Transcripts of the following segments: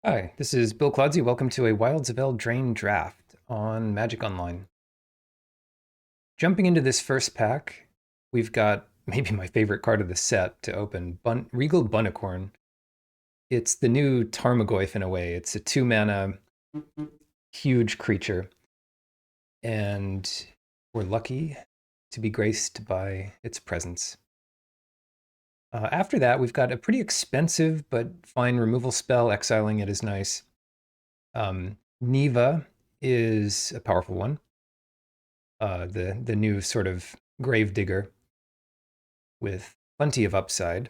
Hi, this is Bill Claudsey. Welcome to a Wilds of Eldraine draft on Magic Online. Jumping into this first pack, we've got maybe my favorite card of the set to open, Regal Bunnicorn. It's the new Tarmogoyf in a way. It's a 2 mana, huge creature, and we're lucky to be graced by its presence. After that, we've got a pretty expensive but fine removal spell. Exiling it is nice. Neva is a powerful one. The new sort of grave digger with plenty of upside.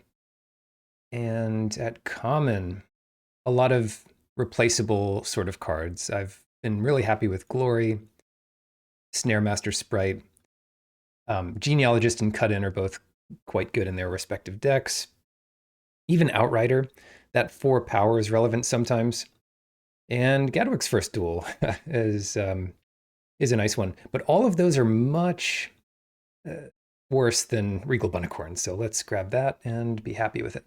And at common, a lot of replaceable sort of cards. I've been really happy with Glory, Snare Master Sprite, Genealogist and Cut In are both quite good in their respective decks. Even Outrider, that 4 power is relevant sometimes. And Gadwick's First Duel is a nice one. But all of those are much worse than Regal Bunnicorn. So let's grab that and be happy with it.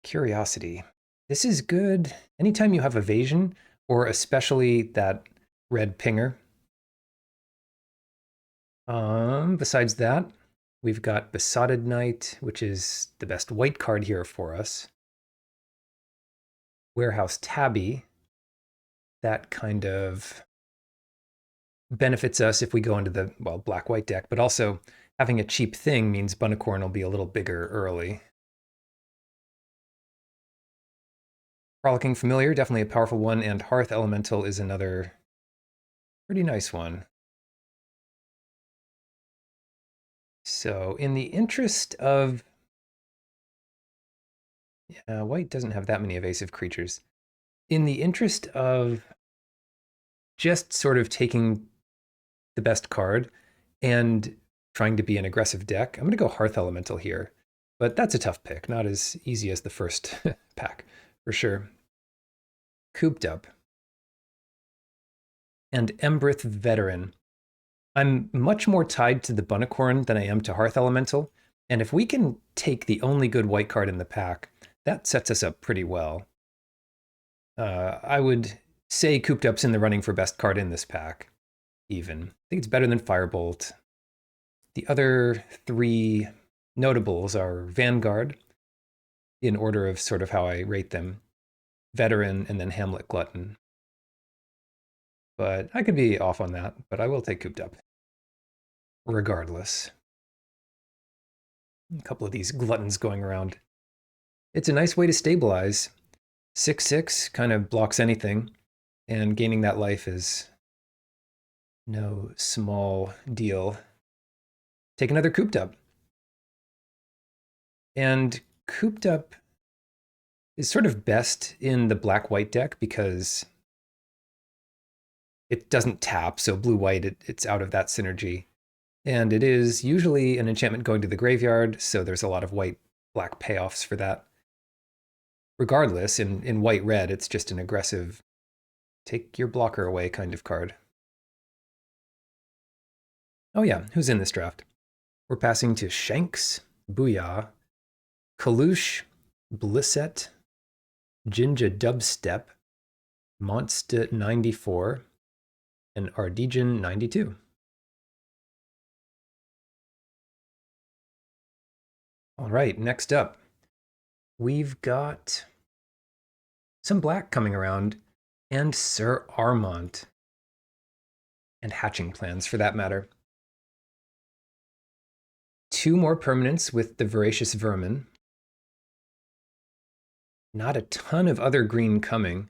Curiosity. This is good anytime you have evasion, or especially that red pinger. Besides that, we've got Besotted Knight, which is the best white card here for us. Warehouse Tabby, that kind of benefits us if we go into the, well, black-white deck, but also having a cheap thing means Bunnicorn will be a little bigger early. Frolicking Familiar, definitely a powerful one, and Hearth Elemental is another pretty nice one. So in the interest of... Yeah, white doesn't have that many evasive creatures. In the interest of just sort of taking the best card and trying to be an aggressive deck, I'm going to go Hearth Elemental here. But that's a tough pick, not as easy as the first pack, for sure. Cooped Up. And Embereth Veteran. I'm much more tied to the Bunnicorn than I am to Hearth Elemental, and if we can take the only good white card in the pack, that sets us up pretty well. I would say Cooped Up's in the running for best card in this pack, even. I think it's better than Firebolt. The other 3 notables are Vanguard, in order of sort of how I rate them, Veteran, and then Hamlet Glutton. But I could be off on that, but I will take Cooped Up. Regardless. A couple of these gluttons going around. It's a nice way to stabilize. 6/6 kind of blocks anything, and gaining that life is no small deal. Take another Cooped Up. And Cooped Up is sort of best in the black-white deck because it doesn't tap, so blue-white, it's out of that synergy. And it is usually an enchantment going to the graveyard, so there's a lot of white-black payoffs for that. Regardless, in white-red, it's just an aggressive, take your blocker away kind of card. Oh yeah, who's in this draft? We're passing to Shanks, Booyah, Kalush, Blisset, Jinja Dubstep, Monsta 94, and Ardejan 92. All right, next up, we've got some black coming around, and Sir Armont, and Hatching Plans for that matter. 2 more permanents with the Voracious Vermin. Not a ton of other green coming.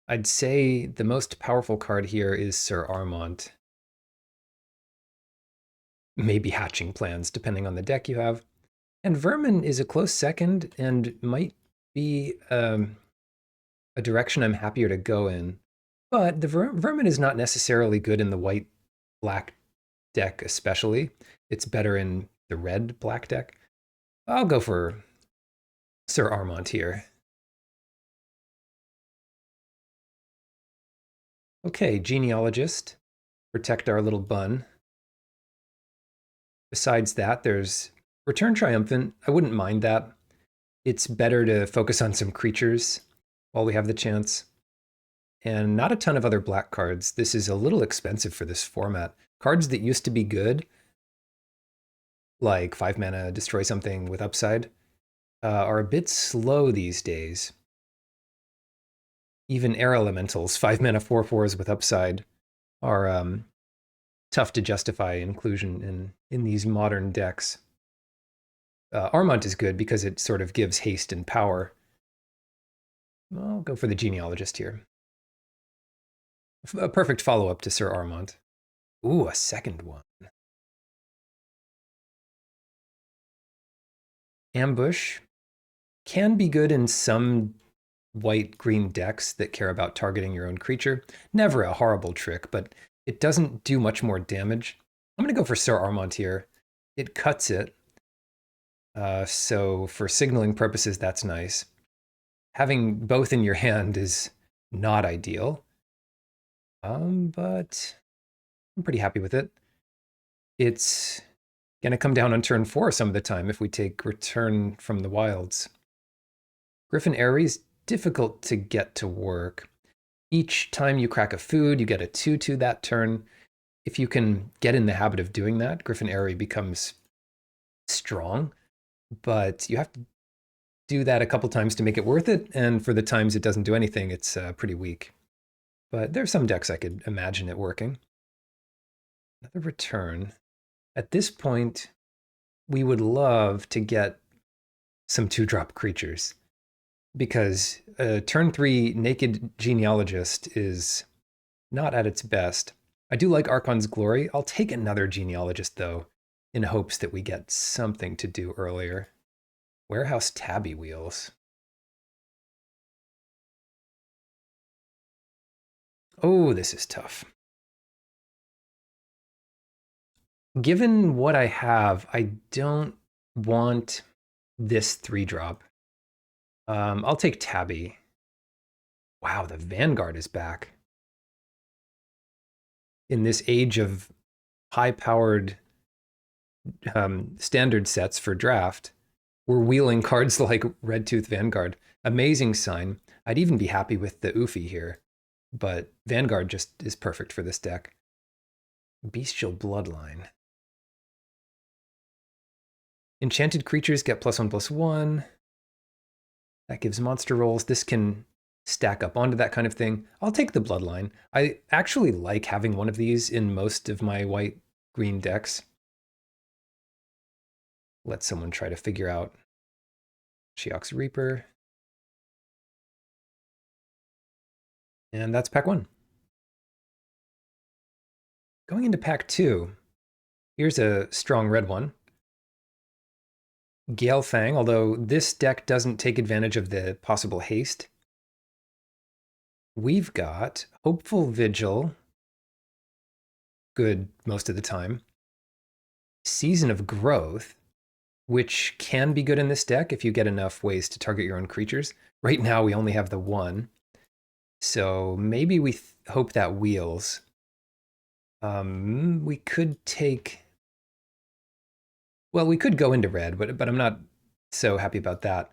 I'd say the most powerful card here is Sir Armont. Maybe Hatching Plans, depending on the deck you have. And Vermin is a close second and might be a direction I'm happier to go in. But the Vermin is not necessarily good in the white-black deck especially. It's better in the red-black deck. I'll go for Sir Armont here. Okay, Genealogist. Protect our little bun. Besides that, there's Return Triumphant. I wouldn't mind that. It's better to focus on some creatures while we have the chance. And not a ton of other black cards. This is a little expensive for this format. Cards that used to be good, like 5 mana, destroy something with upside, are a bit slow these days. Even air elementals, 5 mana 4/4s with upside, are tough to justify inclusion in these modern decks. Armont is good because it sort of gives haste and power. I'll go for the genealogist here. A perfect follow-up to Sir Armont. Ooh, a second one. Ambush can be good in some white-green decks that care about targeting your own creature. Never a horrible trick, but it doesn't do much more damage. I'm going to go for Sir Armont here. It cuts it. So for signaling purposes, that's nice. Having both in your hand is not ideal. But I'm pretty happy with it. It's going to come down on turn 4 some of the time if we take Return from the Wilds. Griffin Aerie difficult to get to work. Each time you crack a food, you get a 2/2 that turn. If you can get in the habit of doing that, Griffin Aerie becomes strong, but you have to do that a couple times to make it worth it, and for the times it doesn't do anything, it's pretty weak. But there's some decks I could imagine it working. Another return. At this point, we would love to get some 2-drop creatures, because turn 3 Naked Genealogist is not at its best. I do like Archon's Glory. I'll take another Genealogist, though, in hopes that we get something to do earlier. Warehouse Tabby Wheels. Oh, this is tough. Given what I have, I don't want this 3-drop. I'll take Tabby. Wow, the Vanguard is back. In this age of high-powered standard sets for draft, we're wheeling cards like Red Tooth Vanguard. Amazing sign. I'd even be happy with the Oofy here, but Vanguard just is perfect for this deck. Bestial Bloodline. Enchanted creatures get +1/+1. That gives monster rolls. This can stack up onto that kind of thing. I'll take the Bloodline. I actually like having one of these in most of my white-green decks. Let someone try to figure out Sheox Reaper. And that's pack 1. Going into pack 2, here's a strong red one. Gale Fang, although this deck doesn't take advantage of the possible haste. We've got Hopeful Vigil, good most of the time. Season of Growth, which can be good in this deck if you get enough ways to target your own creatures. Right now we only have the one, so maybe we hope that wheels. We could take... Well, we could go into red, but I'm not so happy about that.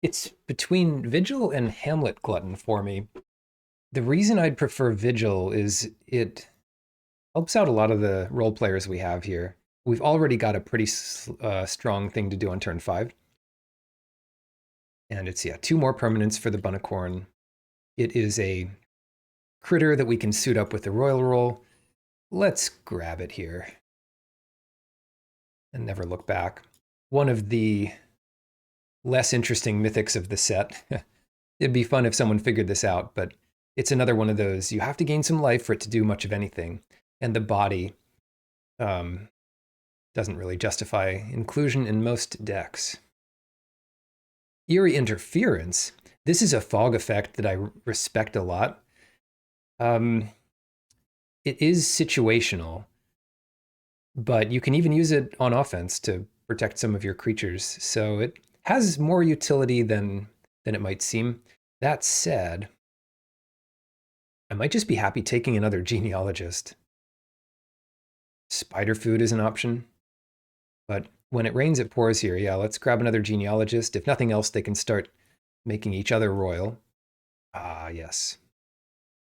It's between Vigil and Hamlet Glutton for me. The reason I'd prefer Vigil is it helps out a lot of the role players we have here. We've already got a pretty strong thing to do on turn 5. And it's, 2 more permanents for the bunnicorn. It is a critter that we can suit up with the royal roll. Let's grab it here and never look back. One of the less interesting mythics of the set. It'd be fun if someone figured this out, but it's another one of those, you have to gain some life for it to do much of anything. And the body doesn't really justify inclusion in most decks. Eerie Interference. This is a fog effect that I respect a lot. It is situational, but you can even use it on offense to protect some of your creatures. So it has more utility than it might seem. That said, I might just be happy taking another genealogist. Spider food is an option, but when it rains, it pours here. Yeah, let's grab another genealogist. If nothing else, they can start making each other royal. Ah, yes.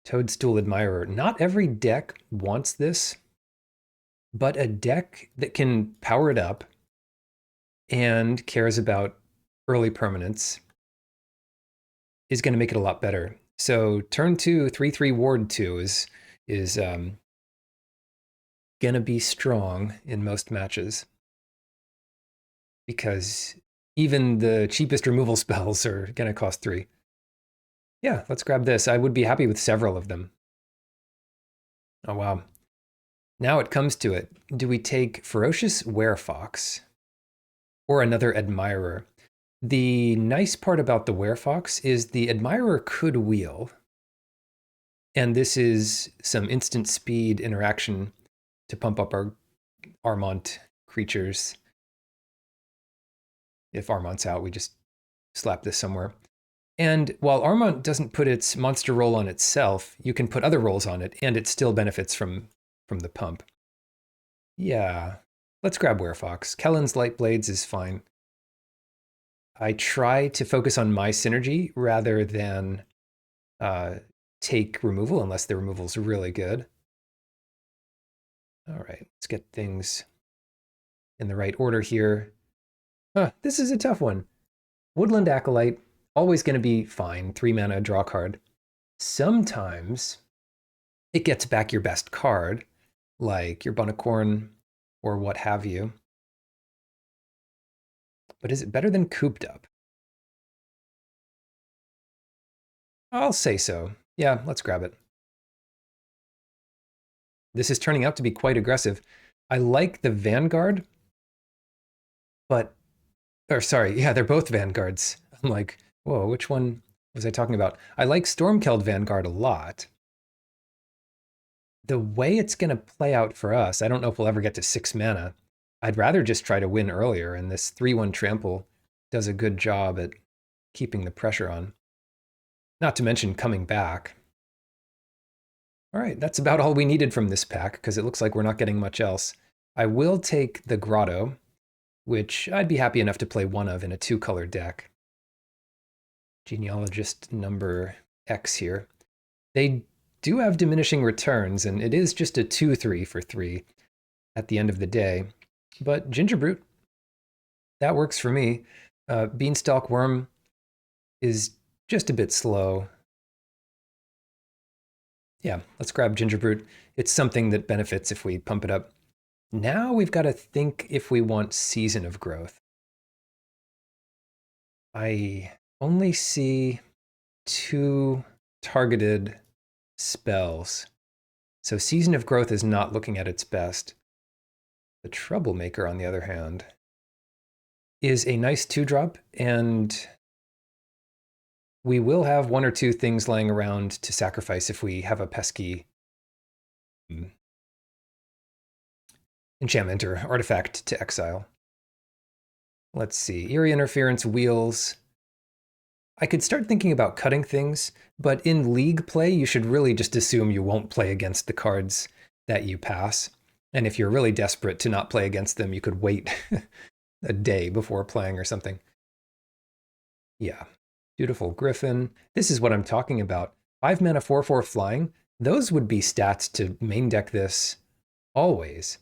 Toadstool Admirer. Not every deck wants this, but a deck that can power it up and cares about early permanence is going to make it a lot better. So turn 2, 3/3 ward 2 is going to be strong in most matches because even the cheapest removal spells are going to cost 3. Yeah, let's grab this. I would be happy with several of them. Oh, wow. Now it comes to it. Do we take Ferocious Werefox or another Admirer? The nice part about the Werefox is the Admirer could wheel, and this is some instant speed interaction to pump up our Armont creatures. If Armont's out, we just slap this somewhere. And while Armont doesn't put its monster roll on itself, you can put other rolls on it, and it still benefits from the pump. Yeah, let's grab Werefox. Kellen's Light Blades is fine. I try to focus on my synergy rather than take removal, unless the removal's really good. All right, let's get things in the right order here. This is a tough one. Woodland Acolyte, always going to be fine. 3 mana, draw card. Sometimes it gets back your best card, like your bunnicorn or what have you. But is it better than Cooped Up? I'll say so. Yeah, let's grab it. This is turning out to be quite aggressive. I like the Vanguard, but, or sorry, yeah, they're both Vanguards. I'm like, whoa, which one was I talking about? I like Stormkeld Vanguard a lot. The way it's going to play out for us, I don't know if we'll ever get to 6 mana. I'd rather just try to win earlier, and this 3/1 trample does a good job at keeping the pressure on. Not to mention coming back. All right, that's about all we needed from this pack, because it looks like we're not getting much else. I will take the Grotto, which I'd be happy enough to play one of in a 2-color deck. Genealogist number X here. They do have diminishing returns, and it is just a 2/3 for 3 at the end of the day. But Gingerbrute, that works for me. Beanstalk Worm is just a bit slow. Yeah, let's grab Gingerbrute. It's something that benefits if we pump it up. Now we've got to think if we want Season of Growth. I only see 2 targeted spells. So Season of Growth is not looking at its best. The Troublemaker, on the other hand, is a nice 2-drop, and we will have 1 or 2 things laying around to sacrifice if we have a pesky enchantment or artifact to exile. Let's see. Eerie Interference, Wheels. I could start thinking about cutting things, but in League play, you should really just assume you won't play against the cards that you pass. And if you're really desperate to not play against them, you could wait a day before playing or something. Yeah. Beautiful Griffin. This is what I'm talking about. 5 mana, 4/4 flying. Those would be stats to main deck this always.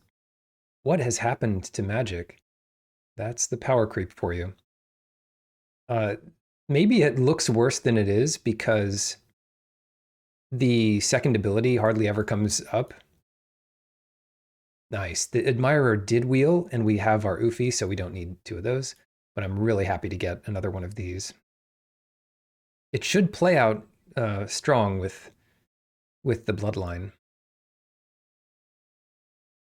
What has happened to Magic? That's the power creep for you. Maybe it looks worse than it is because the second ability hardly ever comes up. Nice. The Admirer did wheel, and we have our Oofy, so we don't need 2 of those. But I'm really happy to get another one of these. It should play out strong with the Bloodline.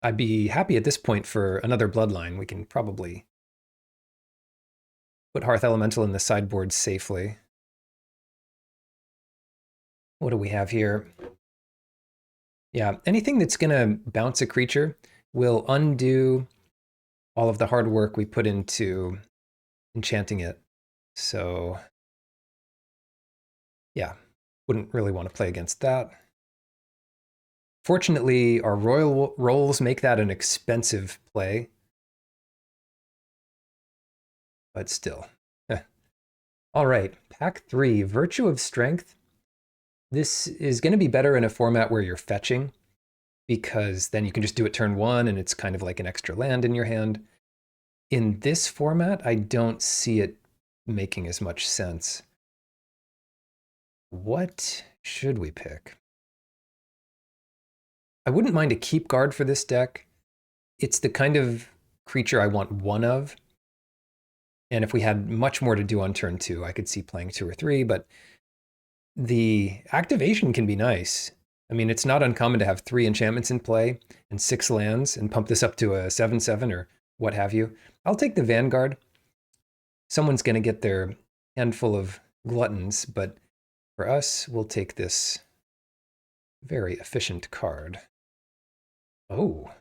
I'd be happy at this point for another Bloodline. We can probably put Hearth Elemental in the sideboard safely. What do we have here? Yeah, anything that's going to bounce a creature will undo all of the hard work we put into enchanting it. So, yeah, wouldn't really want to play against that. Fortunately, our royal rolls make that an expensive play. But still. All right, pack three, Virtue of Strength. This is going to be better in a format where you're fetching, because then you can just do it turn one and it's kind of like an extra land in your hand. In this format, I don't see it making as much sense. What should we pick? I wouldn't mind a keep guard for this deck. It's the kind of creature I want one of. And if we had much more to do on turn two, I could see playing two or three, but the activation can be nice. I mean, it's not uncommon to have three enchantments in play and six lands and pump this up to a 7/7 or what have you. I'll take the Vanguard. Someone's going to get their handful of gluttons, but for us, we'll take this very efficient card. Oh,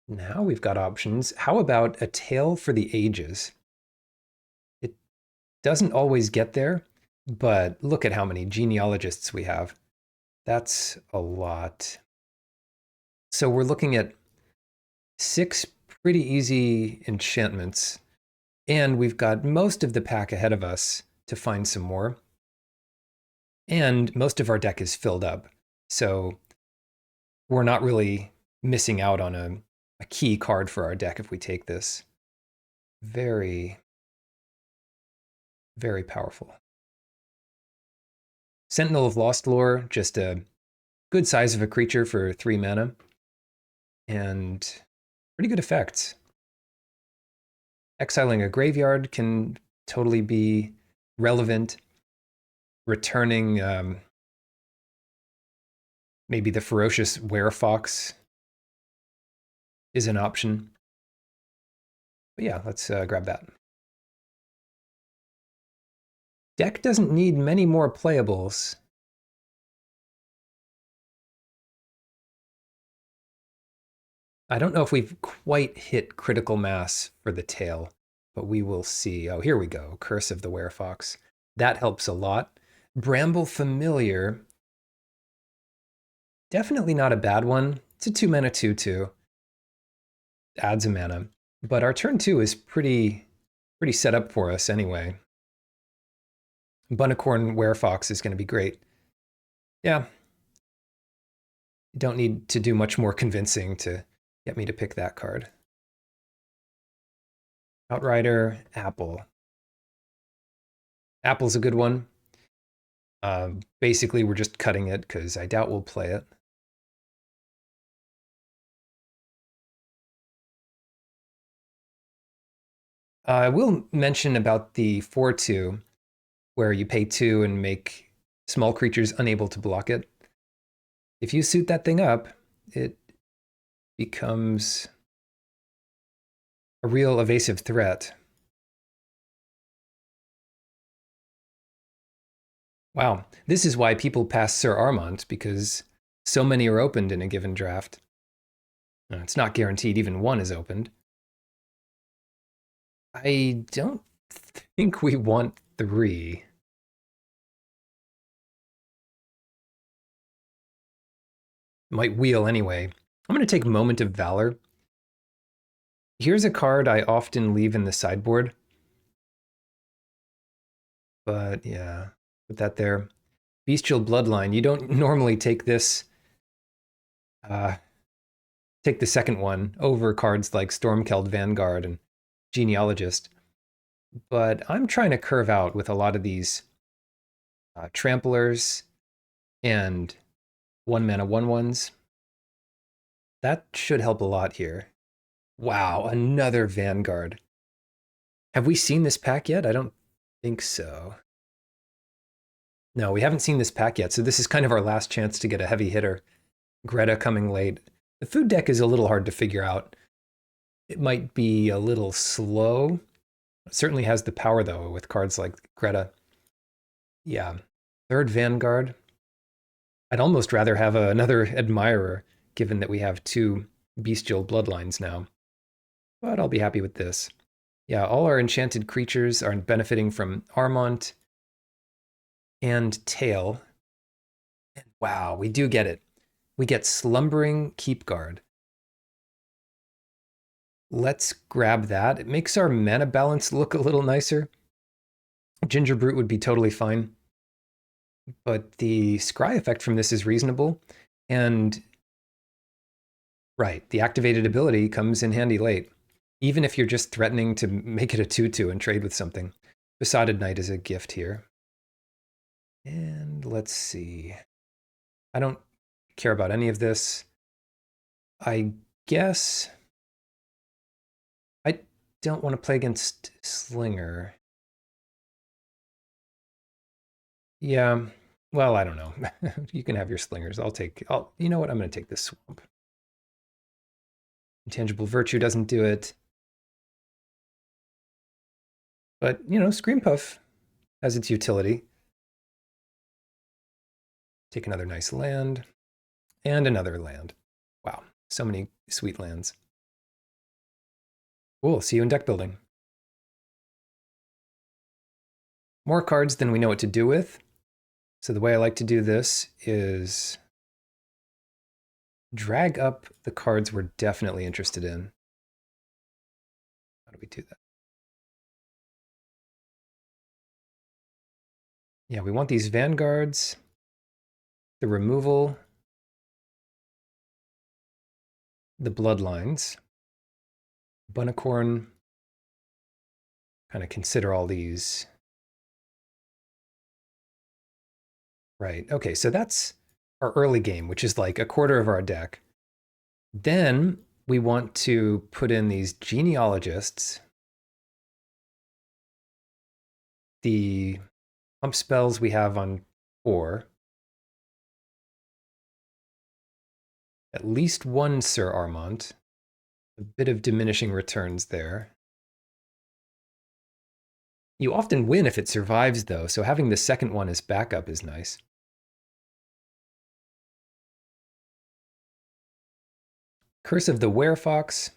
now we've got options. How about a Tale for the Ages? It doesn't always get there, but look at how many genealogists we have. That's a lot. So we're looking at six pretty easy enchantments, and we've got most of the pack ahead of us to find some more. And most of our deck is filled up. So we're not really missing out on a key card for our deck if we take this. Very, very powerful. Sentinel of Lost Lore, just a good size of a creature for 3 mana. And pretty good effects. Exiling a graveyard can totally be relevant. Returning maybe the Ferocious Werefox is an option. But yeah, let's grab that. Deck doesn't need many more playables. I don't know if we've quite hit critical mass for the tail, but we will see. Oh, here we go. Curse of the Werefox. That helps a lot. Bramble Familiar. Definitely not a bad one. It's a 2-mana 2/2. Adds a mana. But our turn 2 is pretty set up for us anyway. Bunnicorn Werefox is going to be great. Yeah. You don't need to do much more convincing to get me to pick that card. Outrider, Apple. Apple's a good one. Basically, we're just cutting it because I doubt we'll play it. I will mention about the 4/2, where you pay 2 and make small creatures unable to block it. If you suit that thing up, it becomes a real evasive threat. Wow, this is why people pass Sir Armont, because so many are opened in a given draft. It's not guaranteed even one is opened. I don't think we want 3. Might wheel anyway. I'm going to take Moment of Valor. Here's a card I often leave in the sideboard. But yeah, put that there. Bestial Bloodline. You don't normally take this, take the second one over cards like Stormkeld Vanguard and Genealogist. But I'm trying to curve out with a lot of these Tramplers and 1-mana 1/1s. That should help a lot here. Wow, another Vanguard. Have we seen this pack yet? I don't think so. No, we haven't seen this pack yet, so this is kind of our last chance to get a heavy hitter. Greta coming late. The food deck is a little hard to figure out. It might be a little slow. It certainly has the power, though, with cards like Greta. Yeah. Third Vanguard. I'd almost rather have another Admirer, given that we have 2 Bestial Bloodlines now. But I'll be happy with this. Yeah, all our enchanted creatures are benefiting from Armont and Tail. And wow, we do get it. We get Slumbering Keepguard. Let's grab that. It makes our mana balance look a little nicer. Ginger Brute would be totally fine, but the scry effect from this is reasonable. And right, the activated ability comes in handy late, even if you're just threatening to make it a 2/2 and trade with something. Besotted Knight is a gift here. And let's see. I don't care about any of this. I guess I don't want to play against Slinger. Yeah, well, I don't know. You can have your Slingers. You know what? I'm going to take this Swamp. Intangible Virtue doesn't do it. But, Scream Puff has its utility. Take another nice land. And another land. Wow, so many sweet lands. Cool, see you in deck building. More cards than we know what to do with. So the way I like to do this is drag up the cards we're definitely interested in. How do we do that? Yeah, we want these vanguards, the removal, the bloodlines, bunnicorn. Kind of consider all these. Right, okay, so that's our early game, which is like a quarter of our deck. Then we want to put in these genealogists, the pump spells we have on 4, at least one Sir Armont, a bit of diminishing returns there. You often win if it survives, though, so having the second one as backup is nice. Curse of the Werefox.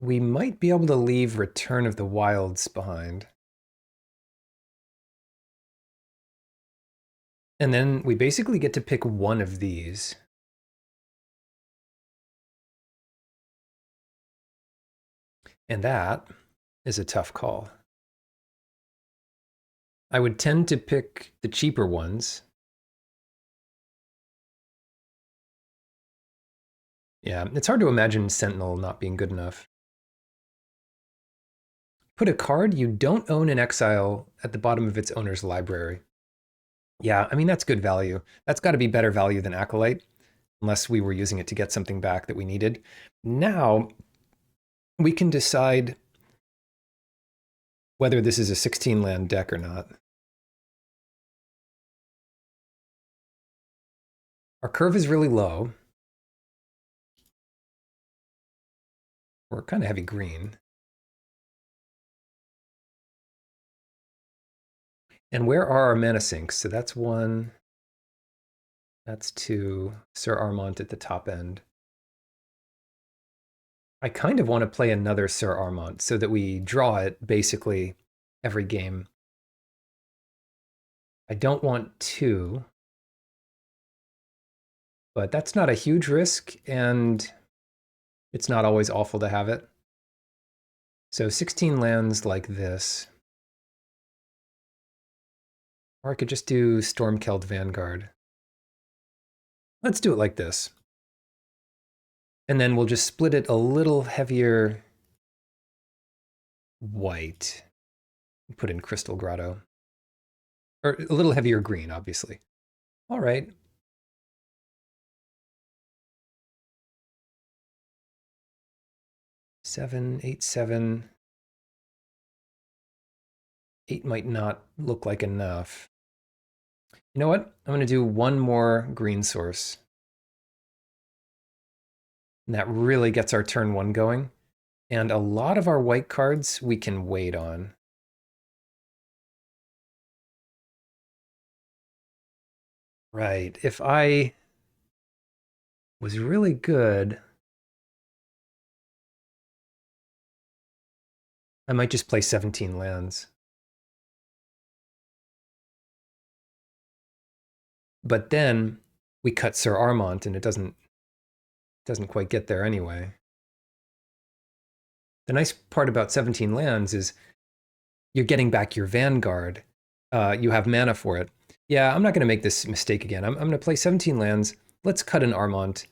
We might be able to leave Return of the Wilds behind. And then we basically get to pick one of these. And that is a tough call. I would tend to pick the cheaper ones. Yeah, it's hard to imagine Sentinel not being good enough. Put a card you don't own in exile at the bottom of its owner's library. Yeah, I mean, that's good value. That's got to be better value than Acolyte, unless we were using it to get something back that we needed. Now, we can decide whether this is a 16-land deck or not. Our curve is really low. We're kind of heavy green. And where are our mana sinks? So that's 1. That's 2. Sir Armont at the top end. I kind of want to play another Sir Armont so that we draw it basically every game. I don't want 2, but that's not a huge risk, and it's not always awful to have it. So 16 lands like this. Or I could just do Stormkeld Vanguard. Let's do it like this. And then we'll just split it a little heavier white. Put in Crystal Grotto. Or a little heavier green, obviously. All right. Seven, 8, 7. 8 might not look like enough. You know what? I'm going to do one more green source. And that really gets our turn 1 going. And a lot of our white cards we can wait on. Right. If I was really good, I might just play 17 lands. But then we cut Sir Armont and it doesn't quite get there anyway. The nice part about 17 lands is you're getting back your Vanguard. You have mana for it. Yeah, I'm not going to make this mistake again. I'm going to play 17 lands. Let's cut an Armont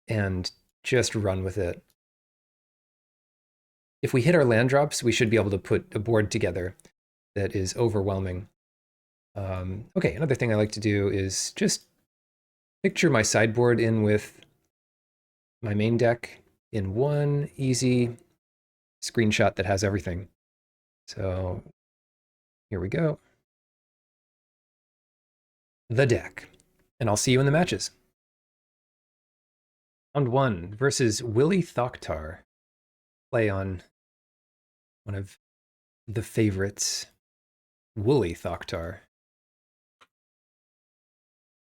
and just run with it. If we hit our land drops, we should be able to put a board together that is overwhelming. Okay, another thing I like to do is just picture my sideboard in with my main deck in one easy screenshot that has everything. So here we go. The deck. And I'll see you in the matches. Round 1 versus Willie Thoktar. Play on one of the favorites, Woolly Thoktar.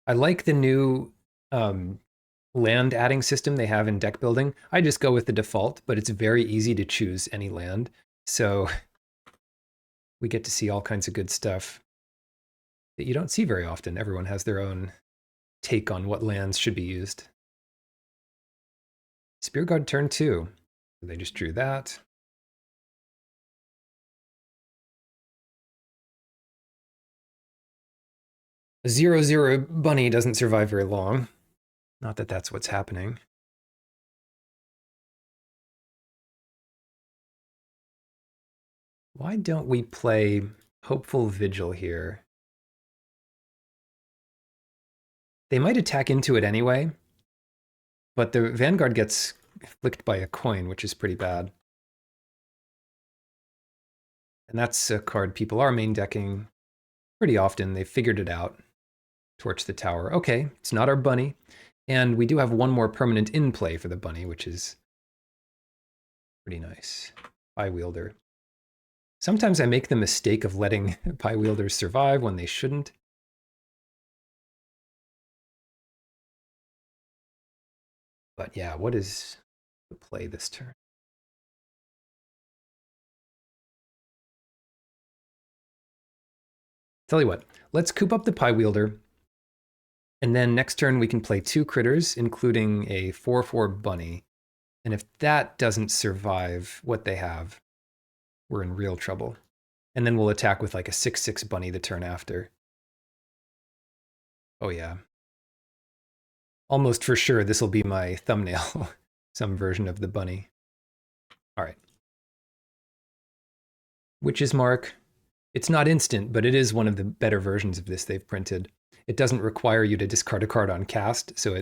I like the new land adding system they have in deck building. I just go with the default, but it's very easy to choose any land. So we get to see all kinds of good stuff that you don't see very often. Everyone has their own take on what lands should be used. Spearguard turn 2. They just drew that. A 0/0 bunny doesn't survive very long. Not that that's what's happening. Why don't we play Hopeful Vigil here? They might attack into it anyway, but the Vanguard gets flicked by a coin, which is pretty bad. And that's a card people are main decking pretty often. They've figured it out. Torch the tower. Okay, it's not our bunny. And we do have one more permanent in play for the bunny, which is pretty nice. Pie Wielder. Sometimes I make the mistake of letting Pie Wielders survive when they shouldn't. But yeah, what is the play this turn? Tell you what, let's coop up the Pie Wielder. And then next turn we can play 2 critters, including a 4/4 bunny. And if that doesn't survive what they have, we're in real trouble. And then we'll attack with like a 6/6 bunny the turn after. Oh yeah. Almost for sure this will be my thumbnail. Some version of the bunny. All right. Witch's Mark. It's not instant, but it is one of the better versions of this they've printed. It doesn't require you to discard a card on cast, so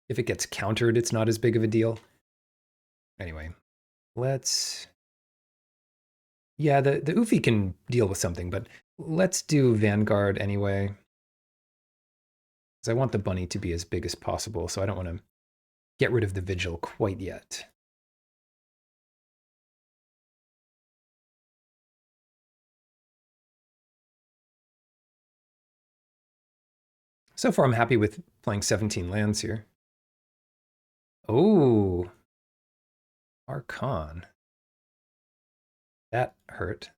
if it gets countered, it's not as big of a deal. Anyway, let's... Yeah, the Oofy can deal with something, but let's do Vanguard anyway. Because I want the bunny to be as big as possible, so I don't want to get rid of the Vigil quite yet. So far, I'm happy with playing 17 lands here. Oh, Archon. That hurt.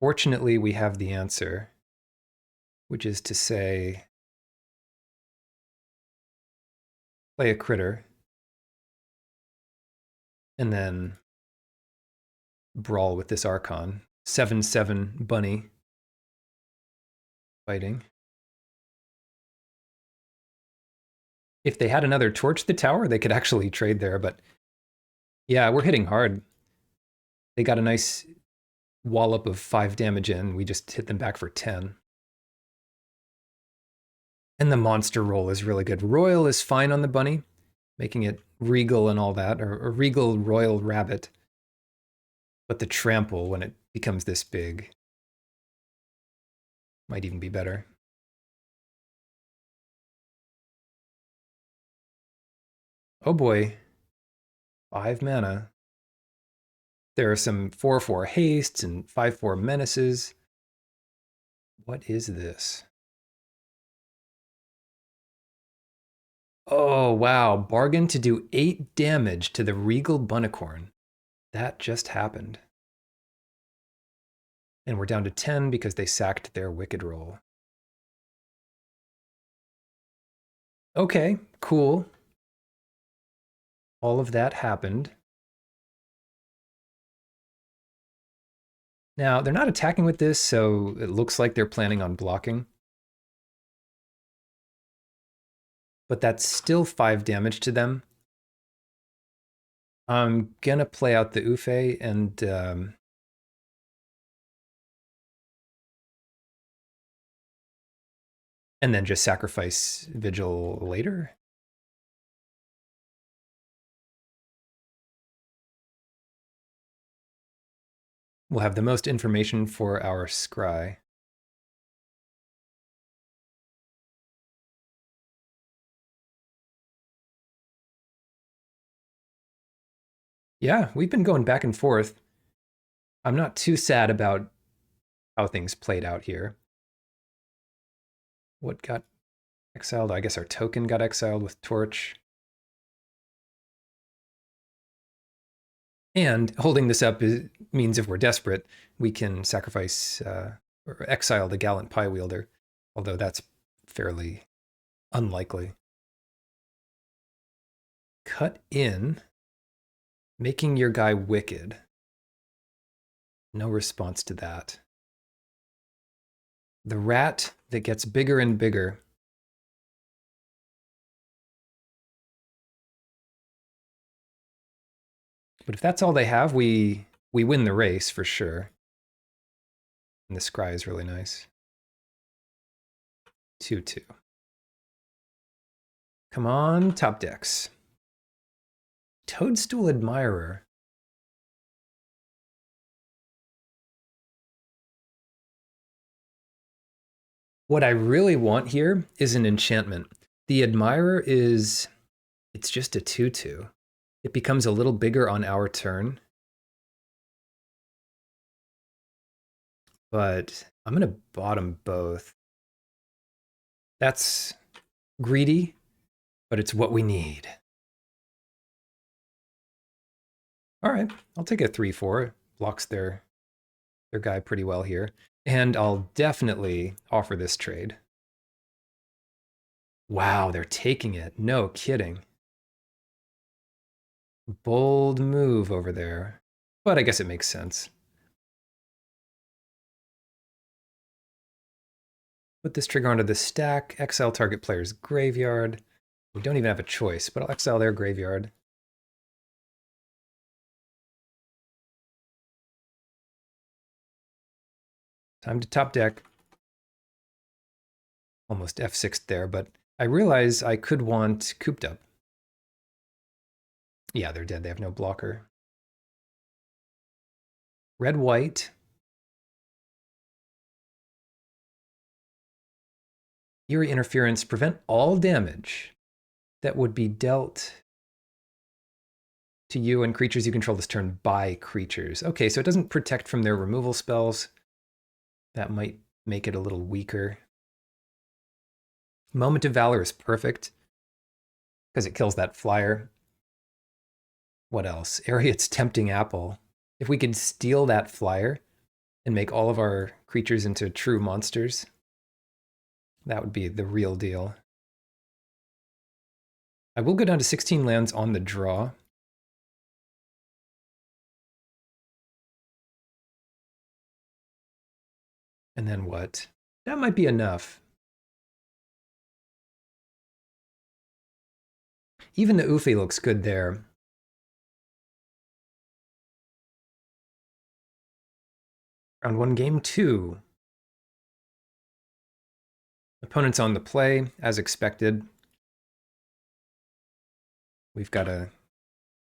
Fortunately, we have the answer, which is to say, play a critter, and then brawl with this Archon. 7/7 bunny. Fighting. If they had another Torch the Tower, they could actually trade there, but yeah, we're hitting hard. They got a nice wallop of 5 damage in. We just hit them back for 10. And the monster roll is really good. Royal is fine on the bunny, making it regal and all that, or a regal royal rabbit. But the trample, when it becomes this big, might even be better. Oh boy, 5 mana. There are some 4/4 hastes and 5/4 menaces. What is this? Oh, wow. Bargain to do 8 damage to the Regal Bunnicorn. That just happened. And we're down to 10 because they sacked their Wicked roll. Okay, cool. All of that happened. Now, they're not attacking with this, so it looks like they're planning on blocking. But that's still 5 damage to them. I'm gonna play out the Ufe and then just sacrifice Vigil later. We'll have the most information for our scry. Yeah, we've been going back and forth. I'm not too sad about how things played out here. What got exiled? I guess our token got exiled with Torch. And holding this up means if we're desperate, we can sacrifice or exile the Gallant Pie Wielder, although that's fairly unlikely. Cut in, making your guy wicked. No response to that. The rat that gets bigger and bigger. But if that's all they have, we win the race for sure. And the scry is really nice. 2/2. Come on, top decks. Toadstool Admirer. What I really want here is an enchantment. The Admirer it's just a 2/2. It becomes a little bigger on our turn. But I'm going to bottom both. That's greedy, but it's what we need. All right, I'll take a 3/4. Blocks their guy pretty well here. And I'll definitely offer this trade. Wow, they're taking it. No kidding. Bold move over there. But I guess it makes sense. Put this trigger onto the stack. Exile target player's graveyard. We don't even have a choice, but I'll exile their graveyard. Time to top deck. Almost F6 there, but I realize I could want Cooped Up. Yeah, they're dead. They have no blocker. Red-white. Eerie Interference. Prevent all damage that would be dealt to you and creatures you control this turn by creatures. Okay, so it doesn't protect from their removal spells. That might make it a little weaker. Moment of Valor is perfect because it kills that flyer. What else? Ariad's Tempting Apple. If we could steal that flyer and make all of our creatures into true monsters, that would be the real deal. I will go down to 16 lands on the draw. And then what? That might be enough. Even the Ufe looks good there. Round 1, game 2. Opponent's on the play, as expected. We've got a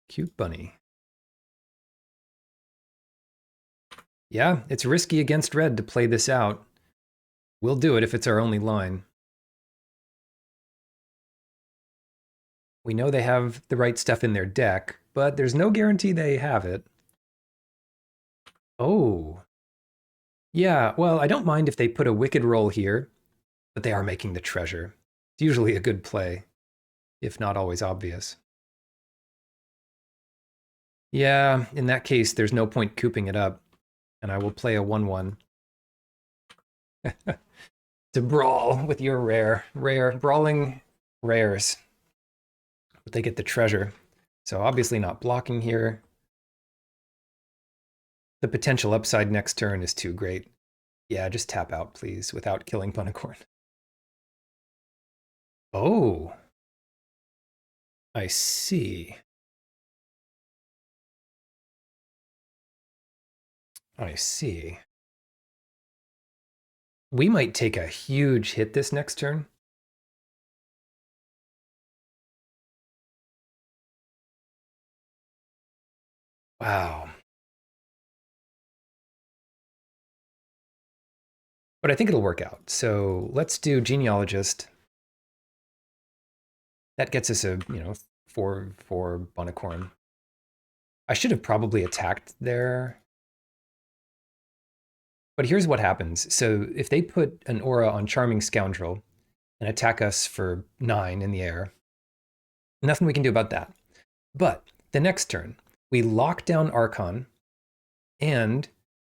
cute bunny. Yeah, it's risky against red to play this out. We'll do it if it's our only line. We know they have the right stuff in their deck, but there's no guarantee they have it. Oh. Yeah, well, I don't mind if they put a wicked roll here, but they are making the treasure. It's usually a good play, if not always obvious. Yeah, in that case, there's no point cooping it up, and I will play a 1/1. To brawl with your brawling rares. But they get the treasure. So obviously not blocking here. The potential upside next turn is too great. Yeah, just tap out, please, without killing bunnicorn. Oh, I see. I see. We might take a huge hit this next turn. Wow. But I think it'll work out. So let's do genealogist. That gets us a, 4/4 bunnicorn. I should have probably attacked there. But here's what happens. So if they put an aura on Charming Scoundrel and attack us for 9 in the air, nothing we can do about that. But the next turn, we lock down Archon and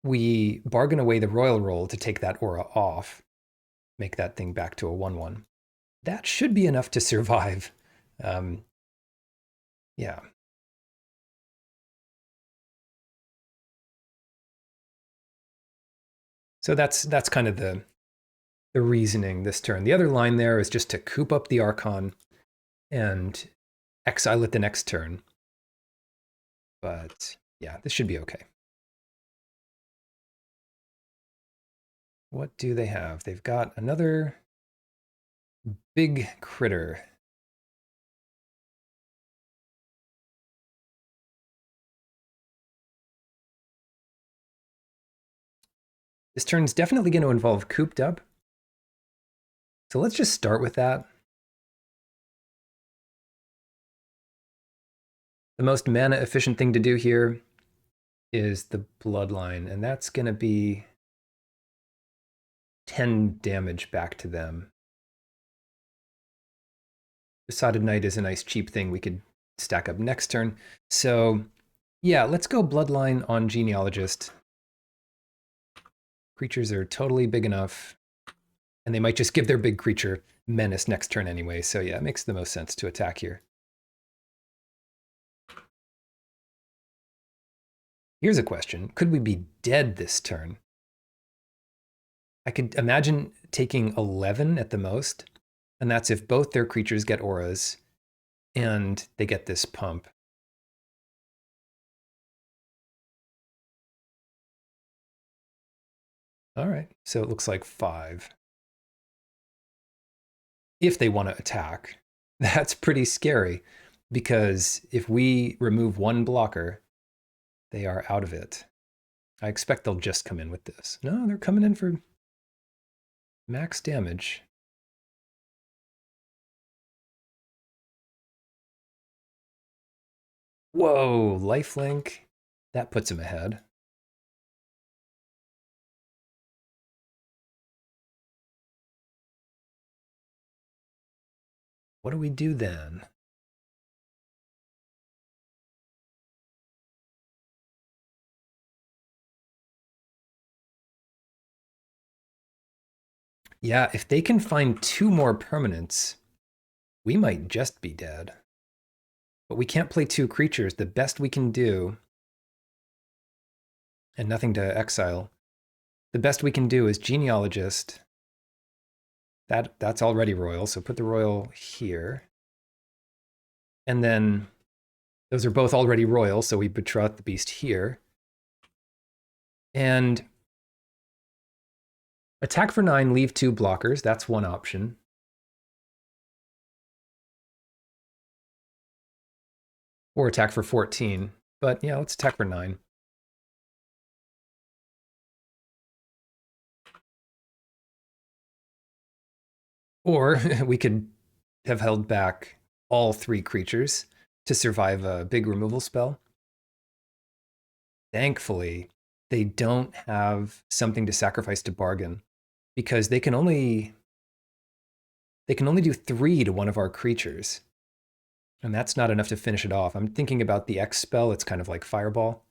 we bargain away the Royal Roll to take that aura off, make that thing back to a 1/1. That should be enough to survive. Yeah. So that's kind of the reasoning this turn. The other line there is just to coop up the Archon and exile it the next turn. But yeah, this should be okay. What do they have? They've got another big critter. This turn's definitely going to involve cooped up. So let's just start with that. The most mana efficient thing to do here is the Bloodline, and that's going to be 10 damage back to them. Besotted Knight is a nice cheap thing we could stack up next turn. So yeah, let's go Bloodline on Genealogist. Creatures are totally big enough, and they might just give their big creature Menace next turn anyway. So yeah, it makes the most sense to attack here. Here's a question. Could we be dead this turn? I could imagine taking 11 at the most, and that's if both their creatures get auras and they get this pump. All right, so it looks like 5. If they want to attack, that's pretty scary because if we remove one blocker, they are out of it. I expect they'll just come in with this. No, they're coming in for max damage. Whoa, lifelink. That puts him ahead. What do we do then? Yeah, if they can find 2 more permanents, we might just be dead. But we can't play 2 creatures. The best we can do, and nothing to exile, the best we can do is Genealogist. That's already royal, so put the royal here. And then those are both already royal, so we Betroth the Beast here. And attack for 9, leave 2 blockers. That's one option. Or attack for 14. But yeah, let's attack for 9. Or we could have held back all 3 creatures to survive a big removal spell. Thankfully, they don't have something to sacrifice to bargain because they can only do 3 to one of our creatures. And that's not enough to finish it off. I'm thinking about the X spell. It's kind of like Fireball.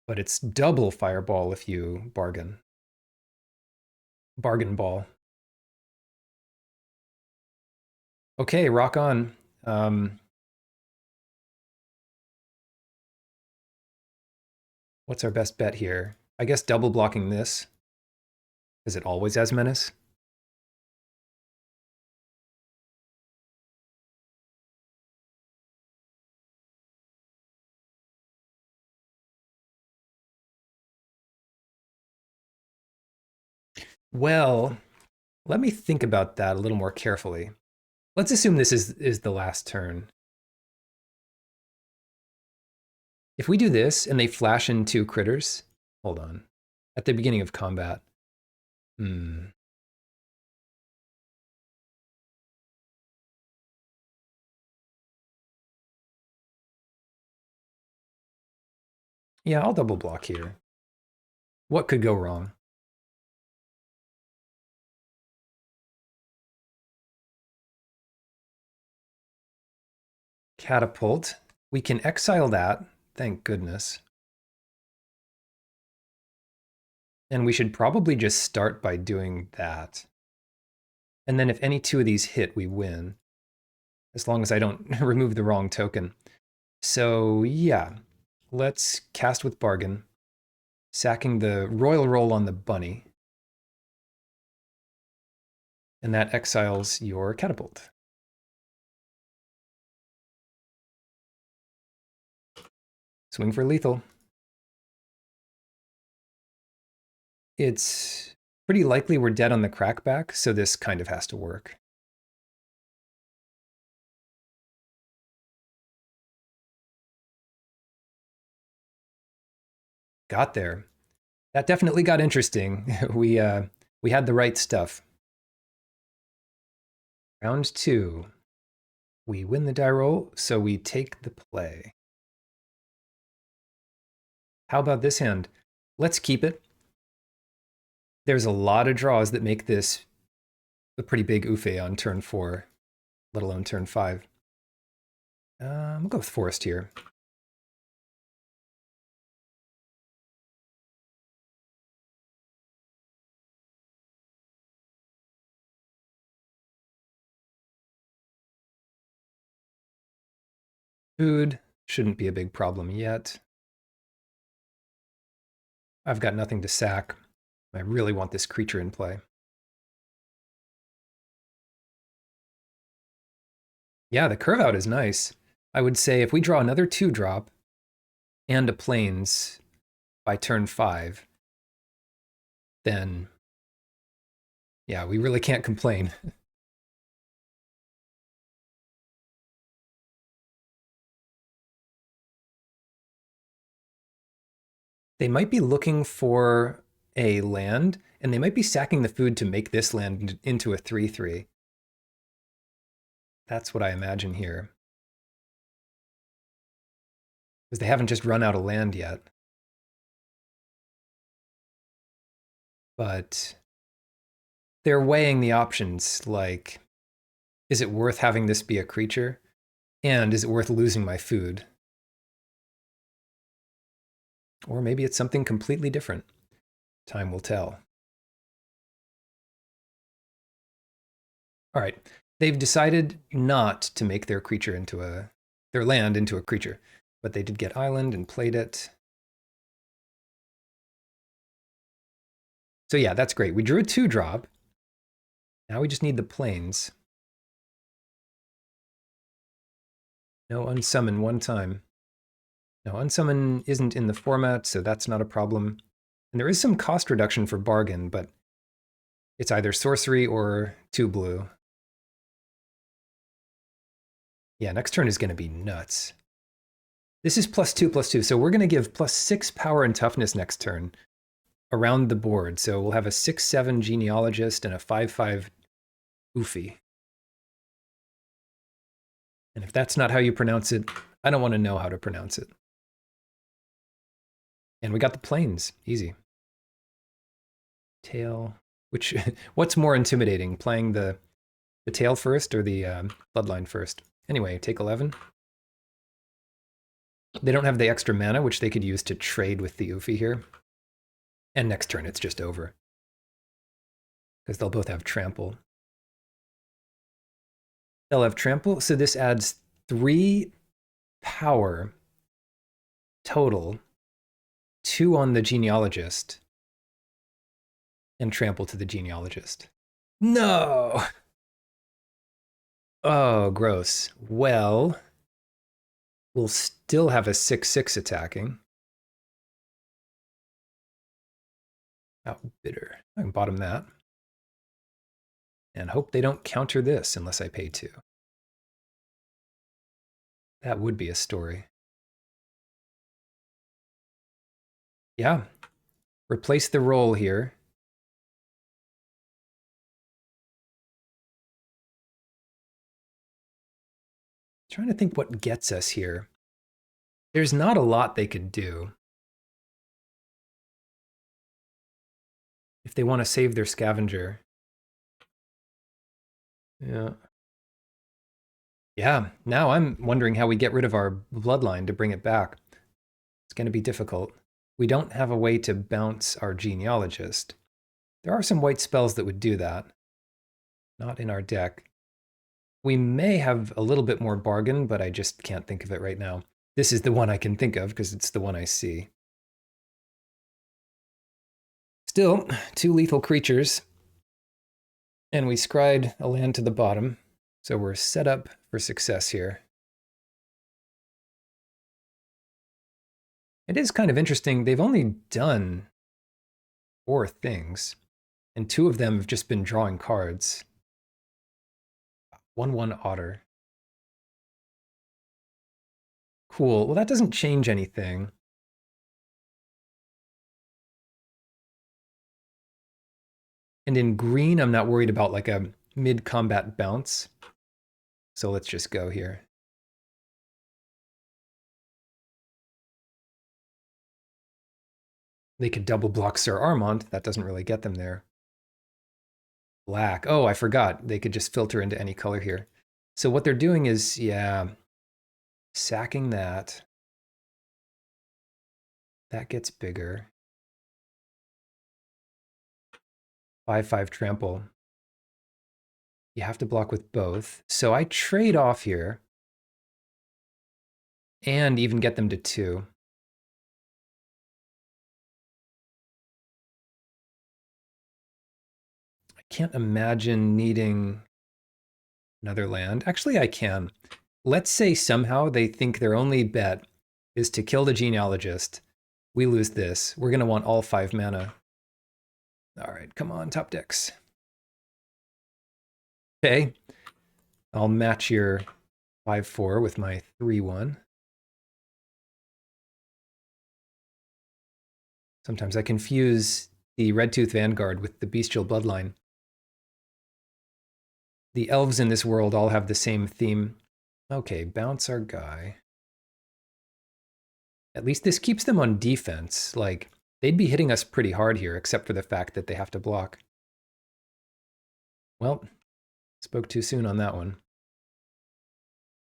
But it's double Fireball if you bargain. Bargain Ball. Okay, rock on. What's our best bet here? I guess double blocking this. Is it always as menace? Well, let me think about that a little more carefully. Let's assume this is the last turn. If we do this and they flash in 2 critters, hold on. At the beginning of combat. Yeah, I'll double block here. What could go wrong? Catapult. We can exile that, thank goodness. And we should probably just start by doing that. And then if any 2 of these hit, we win. As long as I don't remove the wrong token. So yeah, let's cast with Bargain, sacking the Royal Roll on the bunny. And that exiles your Catapult. Swing for lethal. It's pretty likely we're dead on the crackback, so this kind of has to work. Got there. That definitely got interesting. We had the right stuff. Round 2. We win the die roll, so we take the play. How about this hand? Let's keep it. There's a lot of draws that make this a pretty big oofe on turn 4, let alone turn 5. We'll go with Forest here. Food shouldn't be a big problem yet. I've got nothing to sack. I really want this creature in play. Yeah, the curve out is nice. I would say if we draw another 2-drop and a plains by turn 5, then yeah, we really can't complain. They might be looking for a land, and they might be sacking the food to make this land into a 3/3. That's what I imagine here. Because they haven't just run out of land yet. But they're weighing the options, like, is it worth having this be a creature? And is it worth losing my food? Or maybe it's something completely different. Time will tell. All right. They've decided not to make their land into a creature, but they did get island and played it. So yeah, that's great. We drew a 2-drop. Now we just need the plains. No unsummon one time. No, unsummon isn't in the format, so that's not a problem. And there is some cost reduction for Bargain, but it's either sorcery or 2 blue. Yeah, next turn is going to be nuts. This is +2/+2, so we're going to give +6 power and toughness next turn around the board. So we'll have a 6/7 genealogist and a 5/5 oofy. And if that's not how you pronounce it, I don't want to know how to pronounce it. And we got the plains, easy. Tail, which what's more intimidating, playing the tail first or the bloodline first? Anyway, take 11. They don't have the extra mana, which they could use to trade with the oofy here. And next turn, it's just over. Because they'll both have trample. They'll have trample, so this adds 3 power total 2 on the genealogist and trample to the genealogist. No! Oh, gross. Well, we'll still have a 6/6 attacking. Outbidder. I can bottom that. And hope they don't counter this unless I pay 2. That would be a story. Yeah. Replace the roll here. Trying to think what gets us here. There's not a lot they could do. If they want to save their scavenger. Yeah. Yeah, now I'm wondering how we get rid of our bloodline to bring it back. It's going to be difficult. We don't have a way to bounce our genealogist. There are some white spells that would do that. Not in our deck. We may have a little bit more bargain, but I just can't think of it right now. This is the one I can think of because it's the one I see. Still, 2 lethal creatures. And we scried a land to the bottom. So we're set up for success here. It is kind of interesting. They've only done 4 things, and 2 of them have just been drawing cards. 1/1 Otter. Cool. Well, that doesn't change anything. And in green, I'm not worried about like a mid-combat bounce. So let's just go here. They could double block Sir Armand. That doesn't really get them there. Black. Oh, I forgot. They could just filter into any color here. So what they're doing is, yeah, sacking that. That gets bigger. 5/5 trample. You have to block with both. So I trade off here and even get them to 2. I can't imagine needing another land. Actually, I can. Let's say somehow they think their only bet is to kill the genealogist. We lose this. We're going to want all 5 mana. All right, come on, top decks. Okay, I'll match your 5/4 with my 3/1. Sometimes I confuse the Redtooth Vanguard with the Bestial Bloodline. The elves in this world all have the same theme. Okay, bounce our guy. At least this keeps them on defense. Like, they'd be hitting us pretty hard here, except for the fact that they have to block. Well, spoke too soon on that one.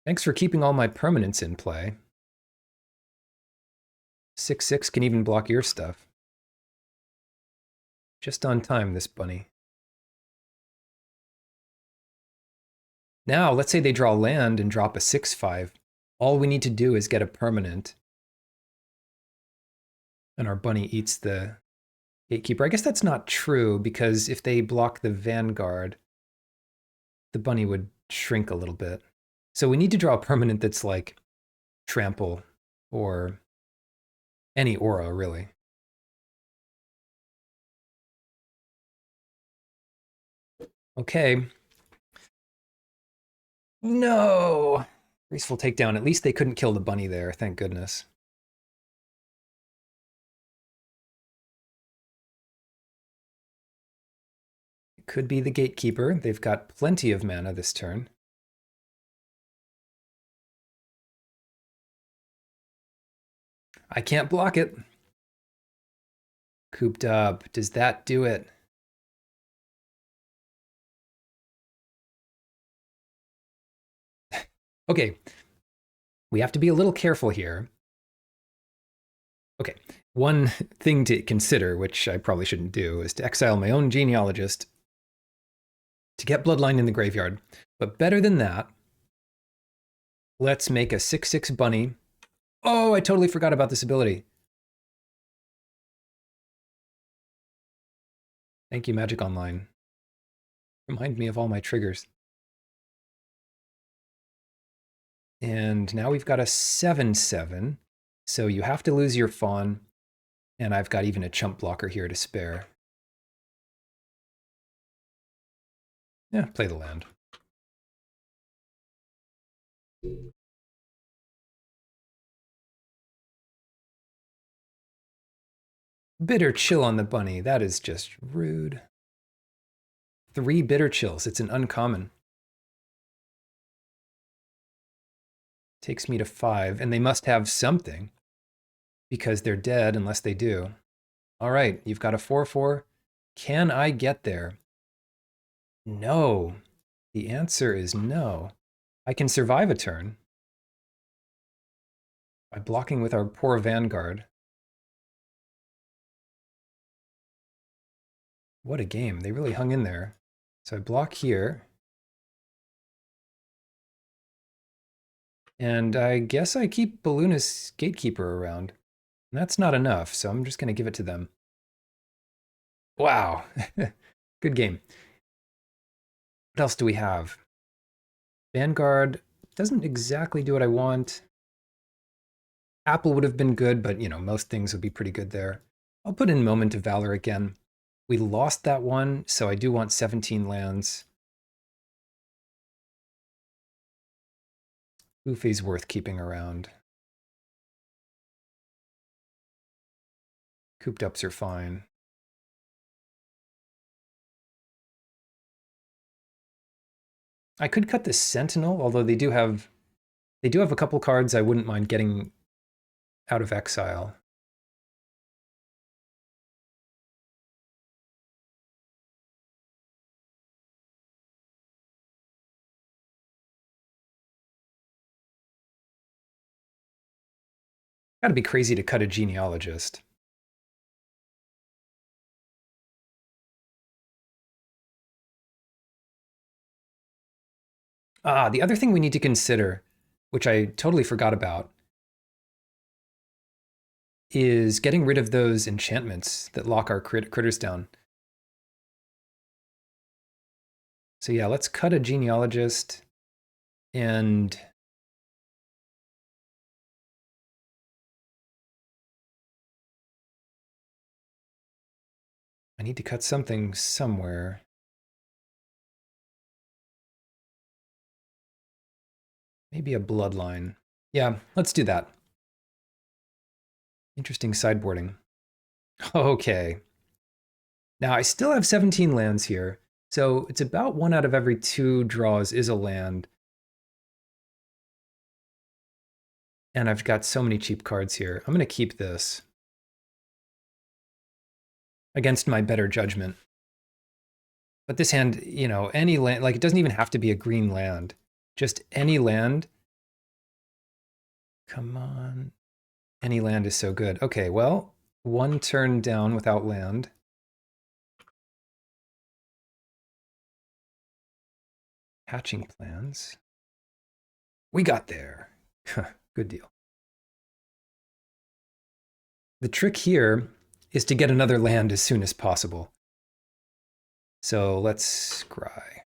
Thanks for keeping all my permanents in play. 6/6 can even block your stuff. Just on time, this bunny. Now, let's say they draw land and drop a 6/5. All we need to do is get a permanent. And our bunny eats the gatekeeper. I guess that's not true, because if they block the Vanguard, the bunny would shrink a little bit. So we need to draw a permanent that's like trample or any aura, really. Okay. No! Graceful takedown. At least they couldn't kill the bunny there, thank goodness. It could be the gatekeeper. They've got plenty of mana this turn. I can't block it. Cooped up. Does that do it? Okay. We have to be a little careful here. Okay. One thing to consider, which I probably shouldn't do, is to exile my own genealogist to get bloodline in the graveyard. But better than that, let's make a 6/6 bunny. Oh, I totally forgot about this ability. Thank you, Magic Online. Remind me of all my triggers. And now we've got a 7/7. So you have to lose your fawn. And I've got even a chump blocker here to spare. Yeah, play the land. Bitter chill on the bunny. That is just rude. 3 bitter chills. It's an uncommon. Takes me to 5, and they must have something because they're dead unless they do. All right, you've got a 4/4. Can I get there? No. The answer is no. I can survive a turn by blocking with our poor Vanguard. What a game. They really hung in there. So I block here. And I guess I keep Balloonist Gatekeeper around. And that's not enough, so I'm just going to give it to them. Wow. Good game. What else do we have? Vanguard doesn't exactly do what I want. Apple would have been good, but, you know, most things would be pretty good there. I'll put in Moment of Valor again. We lost that one, so I do want 17 lands. Goofy's worth keeping around. Cooped ups are fine. I could cut the Sentinel, although they do have a couple cards I wouldn't mind getting out of exile. Gotta be crazy to cut a genealogist. Ah, the other thing we need to consider, which I totally forgot about, is getting rid of those enchantments that lock our critters down. So yeah, let's cut a genealogist and I need to cut something somewhere. Maybe a bloodline. Yeah, let's do that. Interesting sideboarding. Okay. Now I still have 17 lands here, so it's about 1 out of every 2 draws is a land. And I've got so many cheap cards here. I'm going to keep this against my better judgment. But this hand, you know, any land, like it doesn't even have to be a green land. Just any land. Come on. Any land is so good. Okay, well, 1 turn down without land. Hatching plans. We got there. Good deal. The trick here is to get another land as soon as possible. So let's scry.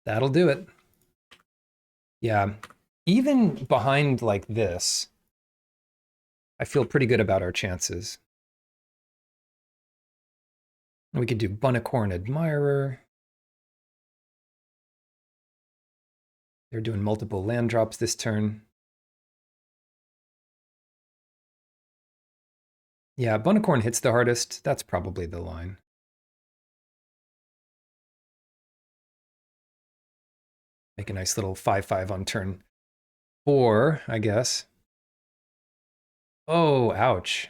That'll do it. Yeah, even behind like this, I feel pretty good about our chances. We could do bunnicorn admirer. They're doing multiple land drops this turn. Yeah, bunnicorn hits the hardest. That's probably the line. Make a nice little 5/5 on turn 4, I guess. Oh, ouch.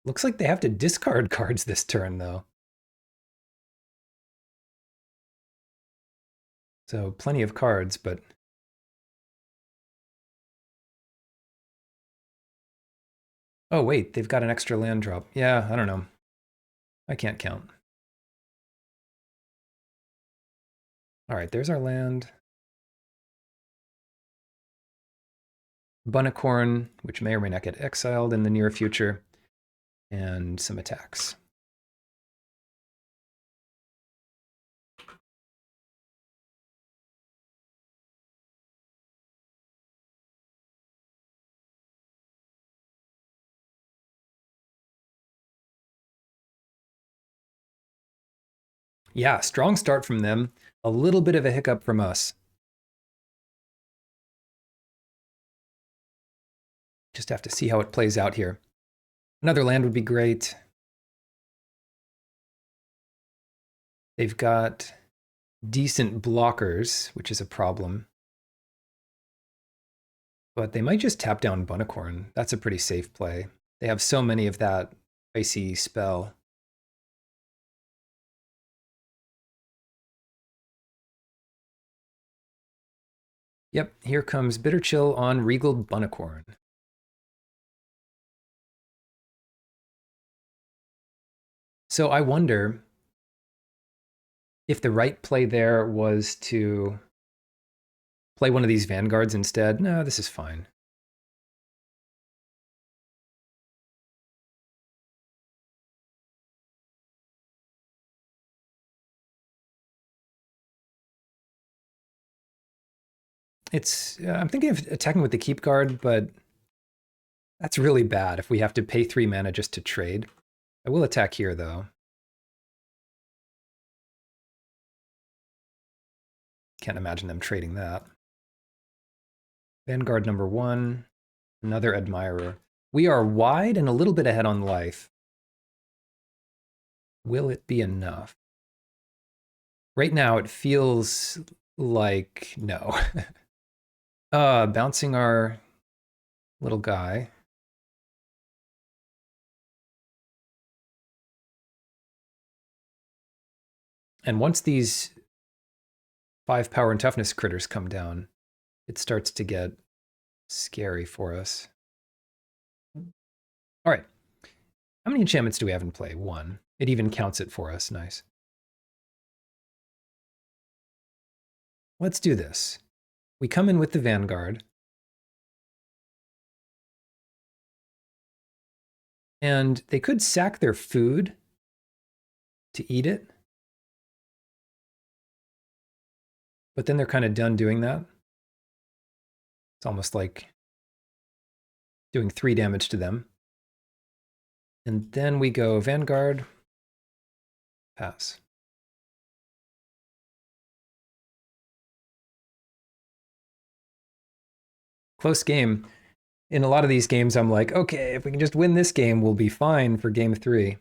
Looks like they have to discard cards this turn, though. So plenty of cards, but... Oh, wait, they've got an extra land drop. Yeah, I don't know. I can't count. All right, there's our land. Bunnicorn, which may or may not get exiled in the near future. and some attacks. Yeah, strong start from them. A little bit of a hiccup from us. Just have to see how it plays out here. Another land would be great. They've got decent blockers, which is a problem. But they might just tap down bunnicorn. That's a pretty safe play. They have so many of that icy spell. Yep, here comes Bitter Chill on Regal Bunnicorn. So I wonder if the right play there was to play one of these Vanguards instead. No, this is fine. It's I'm thinking of attacking with the Keep Guard, but that's really bad if we have to pay 3 mana just to trade. I will attack here, though. Can't imagine them trading that. Vanguard number 1, another Admirer. We are wide and a little bit ahead on life. Will it be enough? Right now, it feels like no. Bouncing our little guy. And once these 5 power and toughness critters come down, it starts to get scary for us. All right. How many enchantments do we have in play? 1. It even counts it for us. Nice. Let's do this. We come in with the Vanguard. And they could sack their food to eat it. But then they're kind of done doing that. It's almost like doing 3 damage to them. And then we go Vanguard, pass. Close game. In a lot of these games, I'm like, okay, if we can just win this game, we'll be fine for game 3.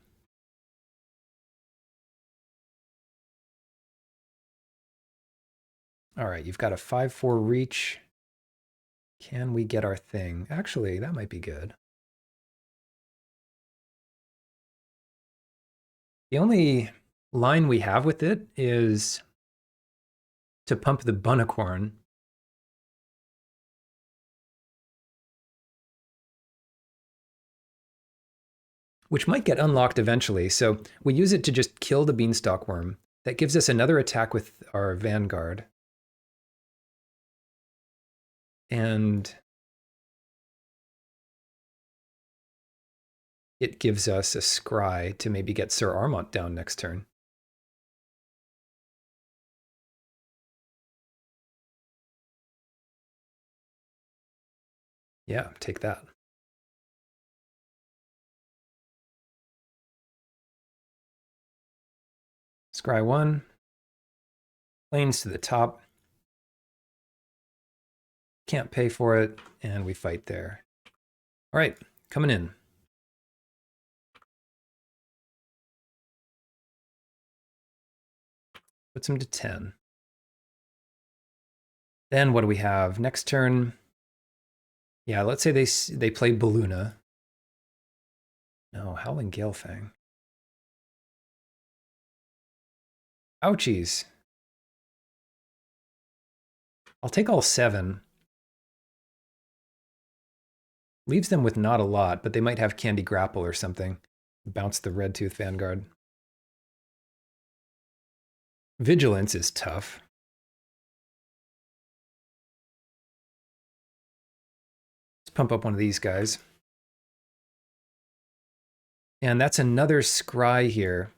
All right, you've got a 5/4 reach. Can we get our thing? Actually, that might be good. The only line we have with it is to pump the bunnicorn. Which might get unlocked eventually. So we use it to just kill the beanstalk worm. That gives us another attack with our Vanguard. And it gives us a scry to maybe get Sir Armont down next turn. Yeah, take that. Scry 1. Planes to the top. Can't pay for it, and we fight there. All right, coming in. Puts him to 10. Then what do we have? Next turn. Yeah, let's say they play Balloona. No, Howling Galefang. Ouchies. I'll take all 7. Leaves them with not a lot, but they might have Candy Grapple or something. Bounce the Red Tooth Vanguard. Vigilance is tough. Let's pump up one of these guys. And that's another scry here.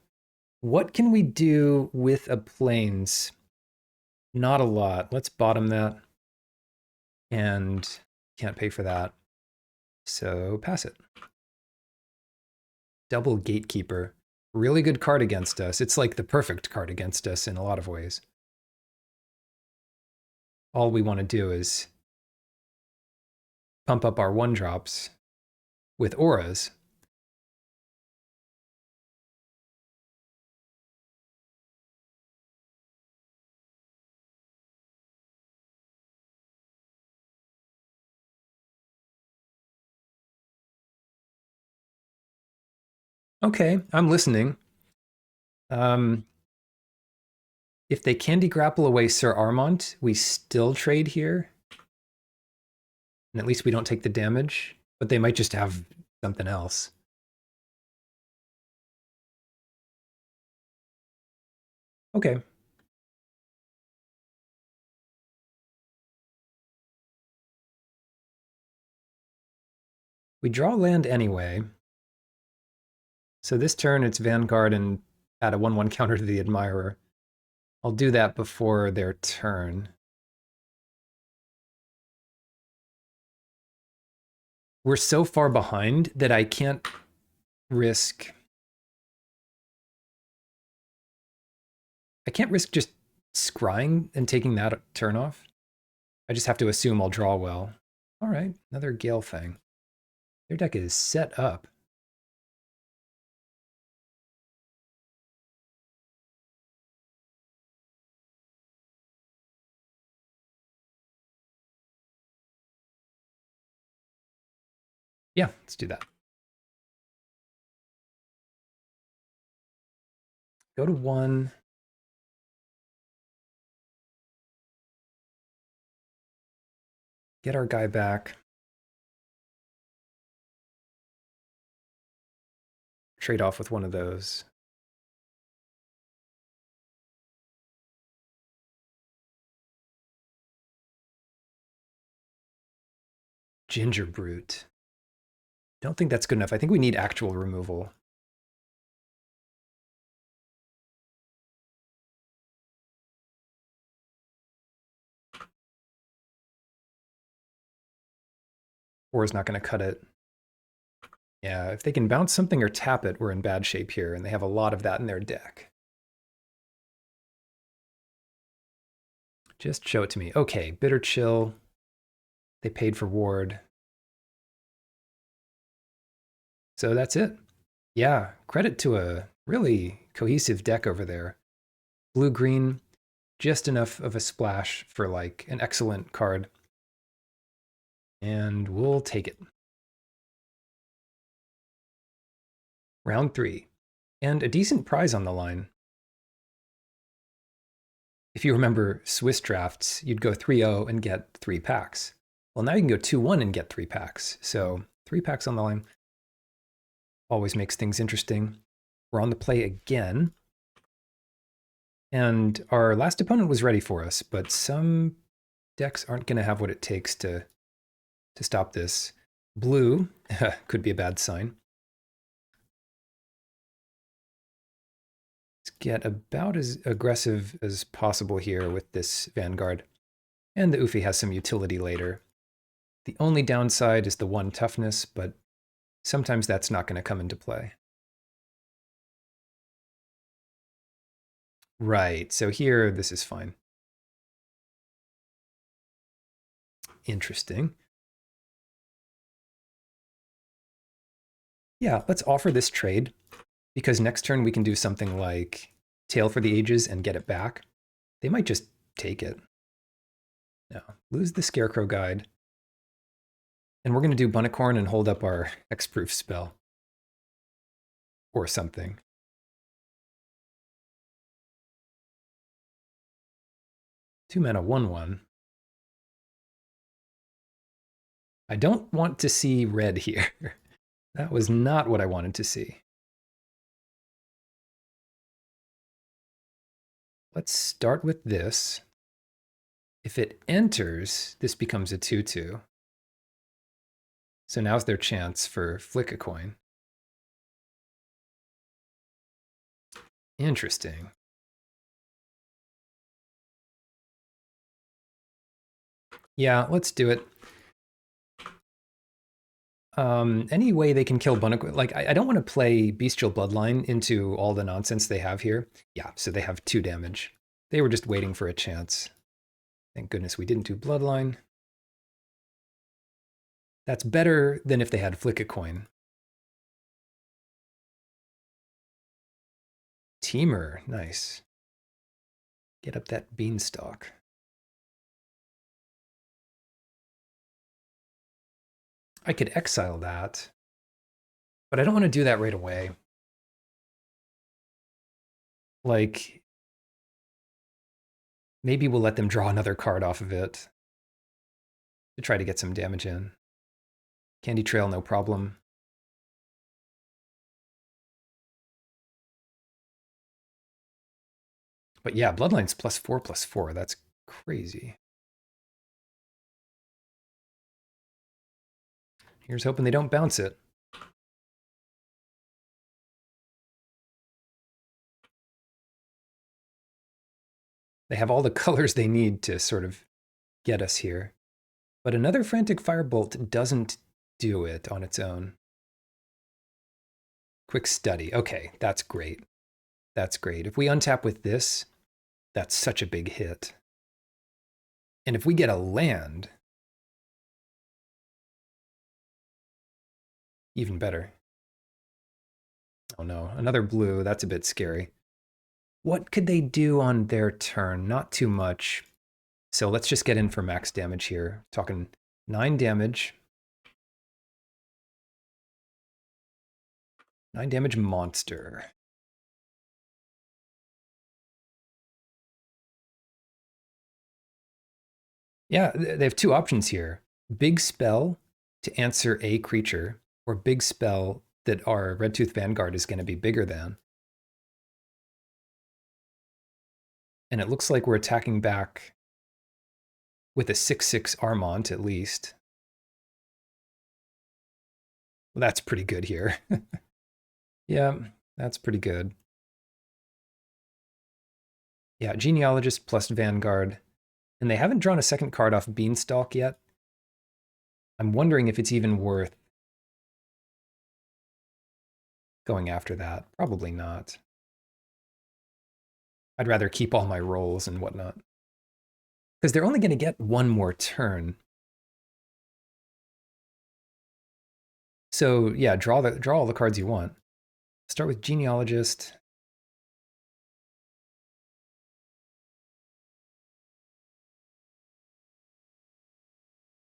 What can we do with a plains? Not a lot. Let's bottom that. And can't pay for that. So pass it. Double Gatekeeper. Really good card against us. It's like the perfect card against us in a lot of ways. All we want to do is pump up our 1-drops with auras. Okay, I'm listening. If they candy grapple away Sir Armont, we still trade here. And at least we don't take the damage. But they might just have something else. Okay. We draw land anyway. So this turn it's Vanguard and add a 1/1 counter to the Admirer. I'll do that before their turn. We're so far behind that I can't risk... I can't risk just scrying and taking that turn off. I just have to assume I'll draw well. All right, another Gale Fang. Their deck is set up. Yeah, let's do that. Go to 1. Get our guy back. Trade off with one of those. Ginger Brute. Don't think that's good enough. I think we need actual removal. Or is not going to cut it. Yeah, if they can bounce something or tap it, we're in bad shape here, and they have a lot of that in their deck. Just show it to me. Okay, Bitter Chill. They paid for Ward. So that's it. Yeah, credit to a really cohesive deck over there. Blue-green, just enough of a splash for like an excellent card. And we'll take it. Round 3. And a decent prize on the line. If you remember Swiss drafts, you'd go 3-0 and get 3 packs. Well, now you can go 2-1 and get 3 packs. So 3 packs on the line always makes things interesting. We're on the play again. And our last opponent was ready for us, but some decks aren't going to have what it takes to stop this. Blue could be a bad sign. Let's get about as aggressive as possible here with this Vanguard. And the Ufi has some utility later. The only downside is the 1 toughness, but sometimes that's not going to come into play. Right, so here this is fine. Interesting. Yeah, let's offer this trade, because next turn we can do something like Tail for the Ages and get it back. They might just take it. No, lose the Scarecrow Guide. And we're going to do bunnicorn and hold up our Hexproof spell. Or something. Two mana, 1/1. I don't want to see red here. That was not what I wanted to see. Let's start with this. If it enters, this becomes a 2/2. So now's their chance for Flick a Coin. Interesting. Yeah, let's do it. Any way they can kill bunnicorn? Like, I don't want to play Bestial Bloodline into all the nonsense they have here. Yeah, so they have 2 damage. They were just waiting for a chance. Thank goodness we didn't do Bloodline. That's better than if they had Flick a Coin. Teamer, nice. Get up that beanstalk. I could exile that, but I don't want to do that right away. Like, maybe we'll let them draw another card off of it to try to get some damage in. Candy Trail, no problem. But yeah, Bloodline's +4/+4. That's crazy. Here's hoping they don't bounce it. They have all the colors they need to sort of get us here. But another Frantic Firebolt doesn't do it on its own. Quick Study. Okay, that's great. That's great. If we untap with this, that's such a big hit. And if we get a land, even better. Oh no, another blue. That's a bit scary. What could they do on their turn? Not too much. So let's just get in for max damage here. Talking 9 damage. 9 damage monster. Yeah, they have 2 options here. Big spell to answer a creature, or big spell that our Red Tooth Vanguard is going to be bigger than. And it looks like we're attacking back with a 6/6 Armont at least. Well, that's pretty good here. Yeah, that's pretty good. Yeah, Genealogist plus Vanguard. And they haven't drawn a second card off Beanstalk yet. I'm wondering if it's even worth going after that. Probably not. I'd rather keep all my rolls and whatnot. Because they're only going to get 1 more turn. So yeah, draw all the cards you want. Start with Genealogist.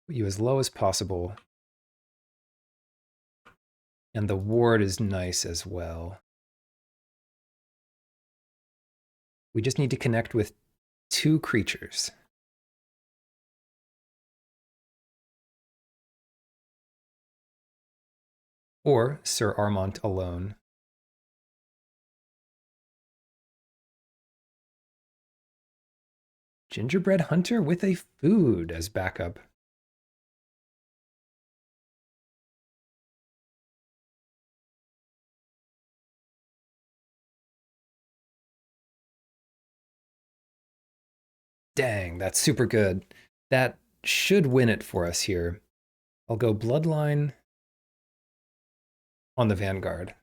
Put you as low as possible. And the ward is nice as well. We just need to connect with 2 creatures. Or Sir Armont alone. Gingerbread Hunter with a food as backup. Dang, that's super good. That should win it for us here. I'll go Bloodline on the Vanguard.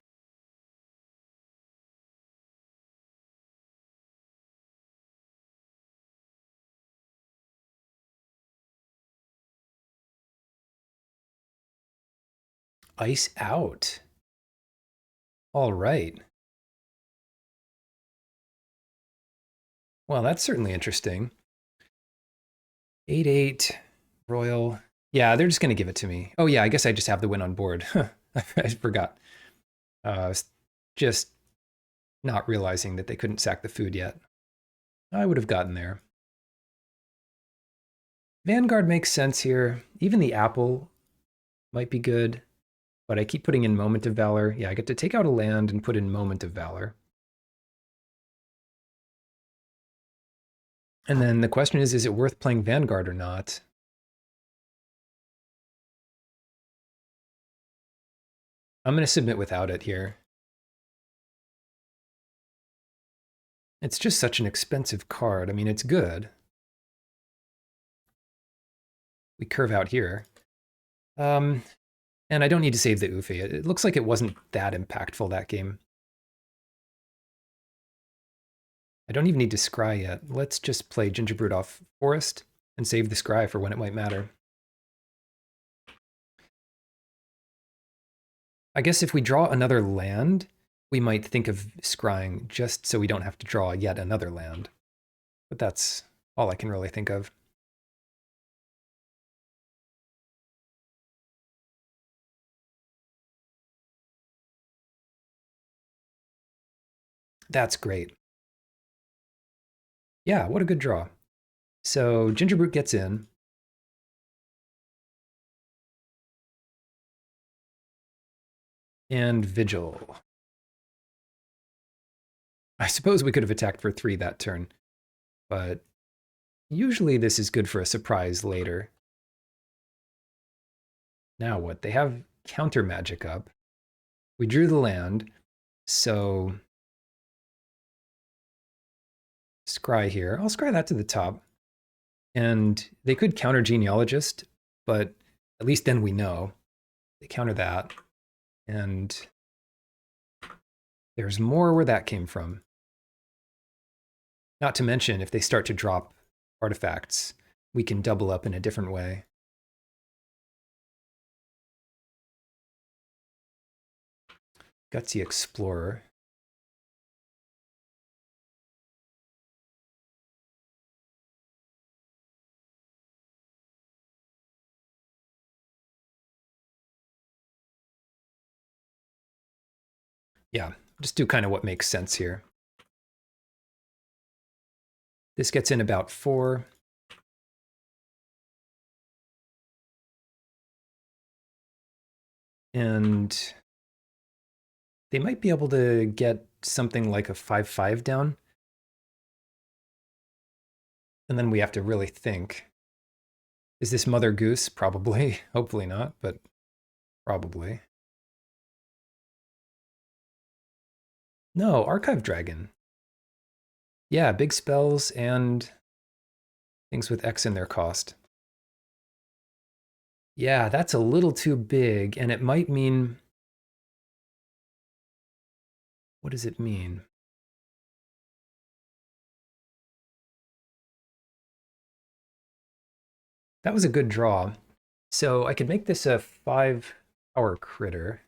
Ice out. All right. Well, that's certainly interesting. 8/8 Royal. Yeah, they're just going to give it to me. Oh, yeah, I guess I just have the win on board. I forgot. I was just not realizing that they couldn't sack the food yet. I would have gotten there. Vanguard makes sense here. Even the apple might be good, but I keep putting in Moment of Valor. Yeah, I get to take out a land and put in Moment of Valor. And then the question is it worth playing Vanguard or not? I'm going to submit without it here. It's just such an expensive card. I mean, it's good. We curve out here. Um, and I don't need to save the Ufi. It looks like it wasn't that impactful, that game. I don't even need to scry yet. Let's just play Gingerbread off Forest and save the scry for when it might matter. I guess if we draw another land, we might think of scrying just so we don't have to draw yet another land. But that's all I can really think of. That's great. Yeah, what a good draw. So Gingerbread gets in. And Vigil. I suppose we could have attacked for 3 that turn, but usually this is good for a surprise later. Now what? They have counter magic up. We drew the land, so scry here. I'll scry that to the top. And they could counter genealogist, but at least then we know. They counter that. And there's more where that came from. Not to mention, if they start to drop artifacts, we can double up in a different way. Gutsy Explorer. Yeah, just do kind of what makes sense here. This gets in about 4. And they might be able to get something like a 5/5 down. And then we have to really think. Is this Mother Goose? Probably. Hopefully not, but probably. No, Archive Dragon. Yeah, big spells and things with X in their cost. Yeah, that's a little too big, and it might mean... What does it mean? That was a good draw. So I could make this a 5-power critter.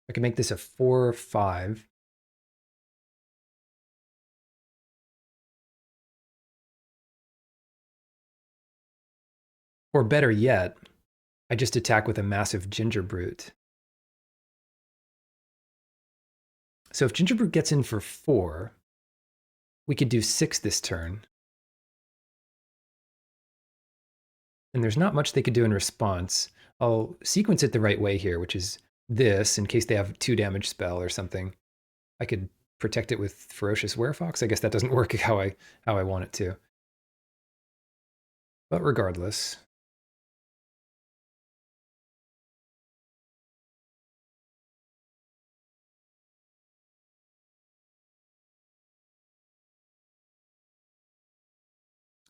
I could make this a 4/5. Or better yet, I just attack with a massive Gingerbrute. So if Gingerbrute gets in for 4, we could do 6 this turn. And there's not much they could do in response. I'll sequence it the right way here, which is this, in case they have 2 damage spell or something. I could protect it with Ferocious Werefox. I guess that doesn't work how I want it to. But regardless.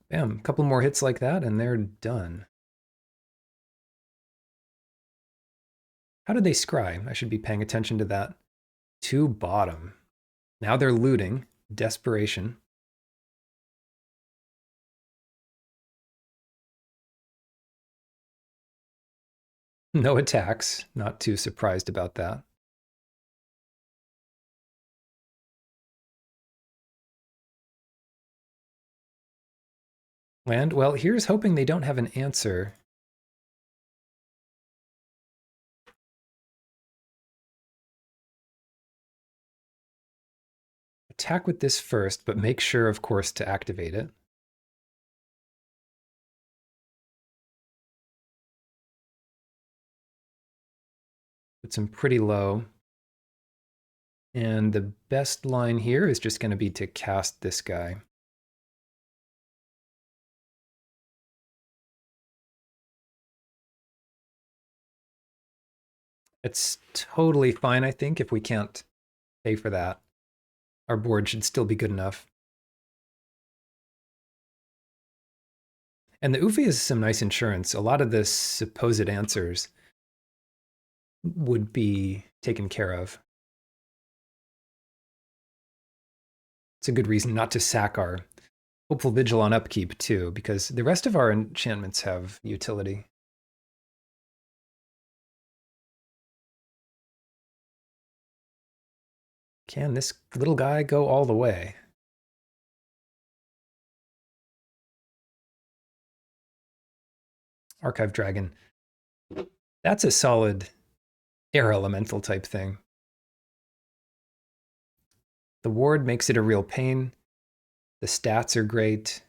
Bam, a couple more hits like that, and they're done. How did they scry? I should be paying attention to that. 2 bottom. Now they're looting. Desperation. No attacks. Not too surprised about that. And, well, here's hoping they don't have an answer. Attack with this first, but make sure, of course, to activate it. Puts him pretty low. And the best line here is just going to be to cast this guy. It's totally fine, I think, if we can't pay for that. our board should still be good enough. And the Ufi is some nice insurance. A lot of the supposed answers would be taken care of. It's a good reason not to sack our Hopeful Vigil on upkeep too, because the rest of our enchantments have utility. Can this little guy go all the way? Archive Dragon. That's a solid air elemental type thing. The ward makes it a real pain. The stats are great.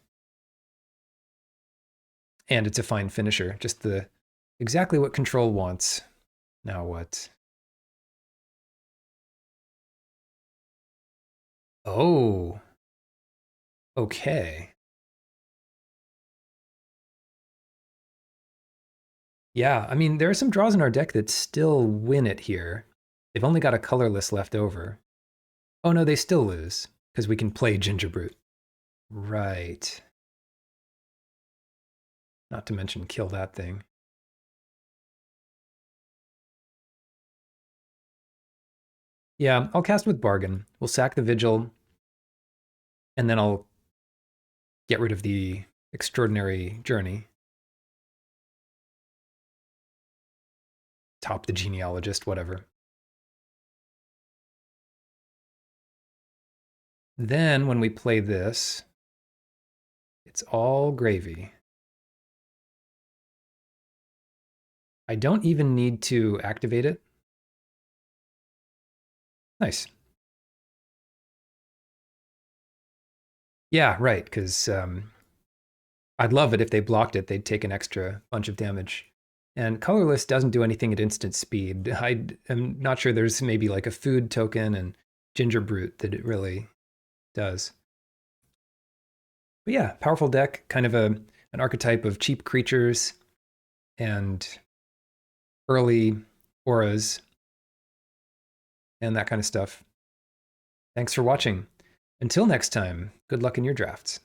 And it's a fine finisher. Just the exactly what control wants. Now what? Oh. Okay. Yeah, I mean, there are some draws in our deck that still win it here. They've only got a colorless left over. Oh no, they still lose, because we can play Gingerbrute. Right. Not to mention kill that thing. Yeah, I'll cast with Bargain. We'll sack the Vigil, and then I'll get rid of the Extraordinary Journey. Top the Genealogist, whatever. Then when we play this, it's all gravy. I don't even need to activate it. Nice. Yeah, right, because I'd love it if they blocked it. They'd take an extra bunch of damage. And colorless doesn't do anything at instant speed. I am not sure there's maybe like a food token and Gingerbrute that it really does. But yeah, powerful deck, kind of an archetype of cheap creatures and early auras and that kind of stuff. Thanks for watching. Until next time, good luck in your drafts.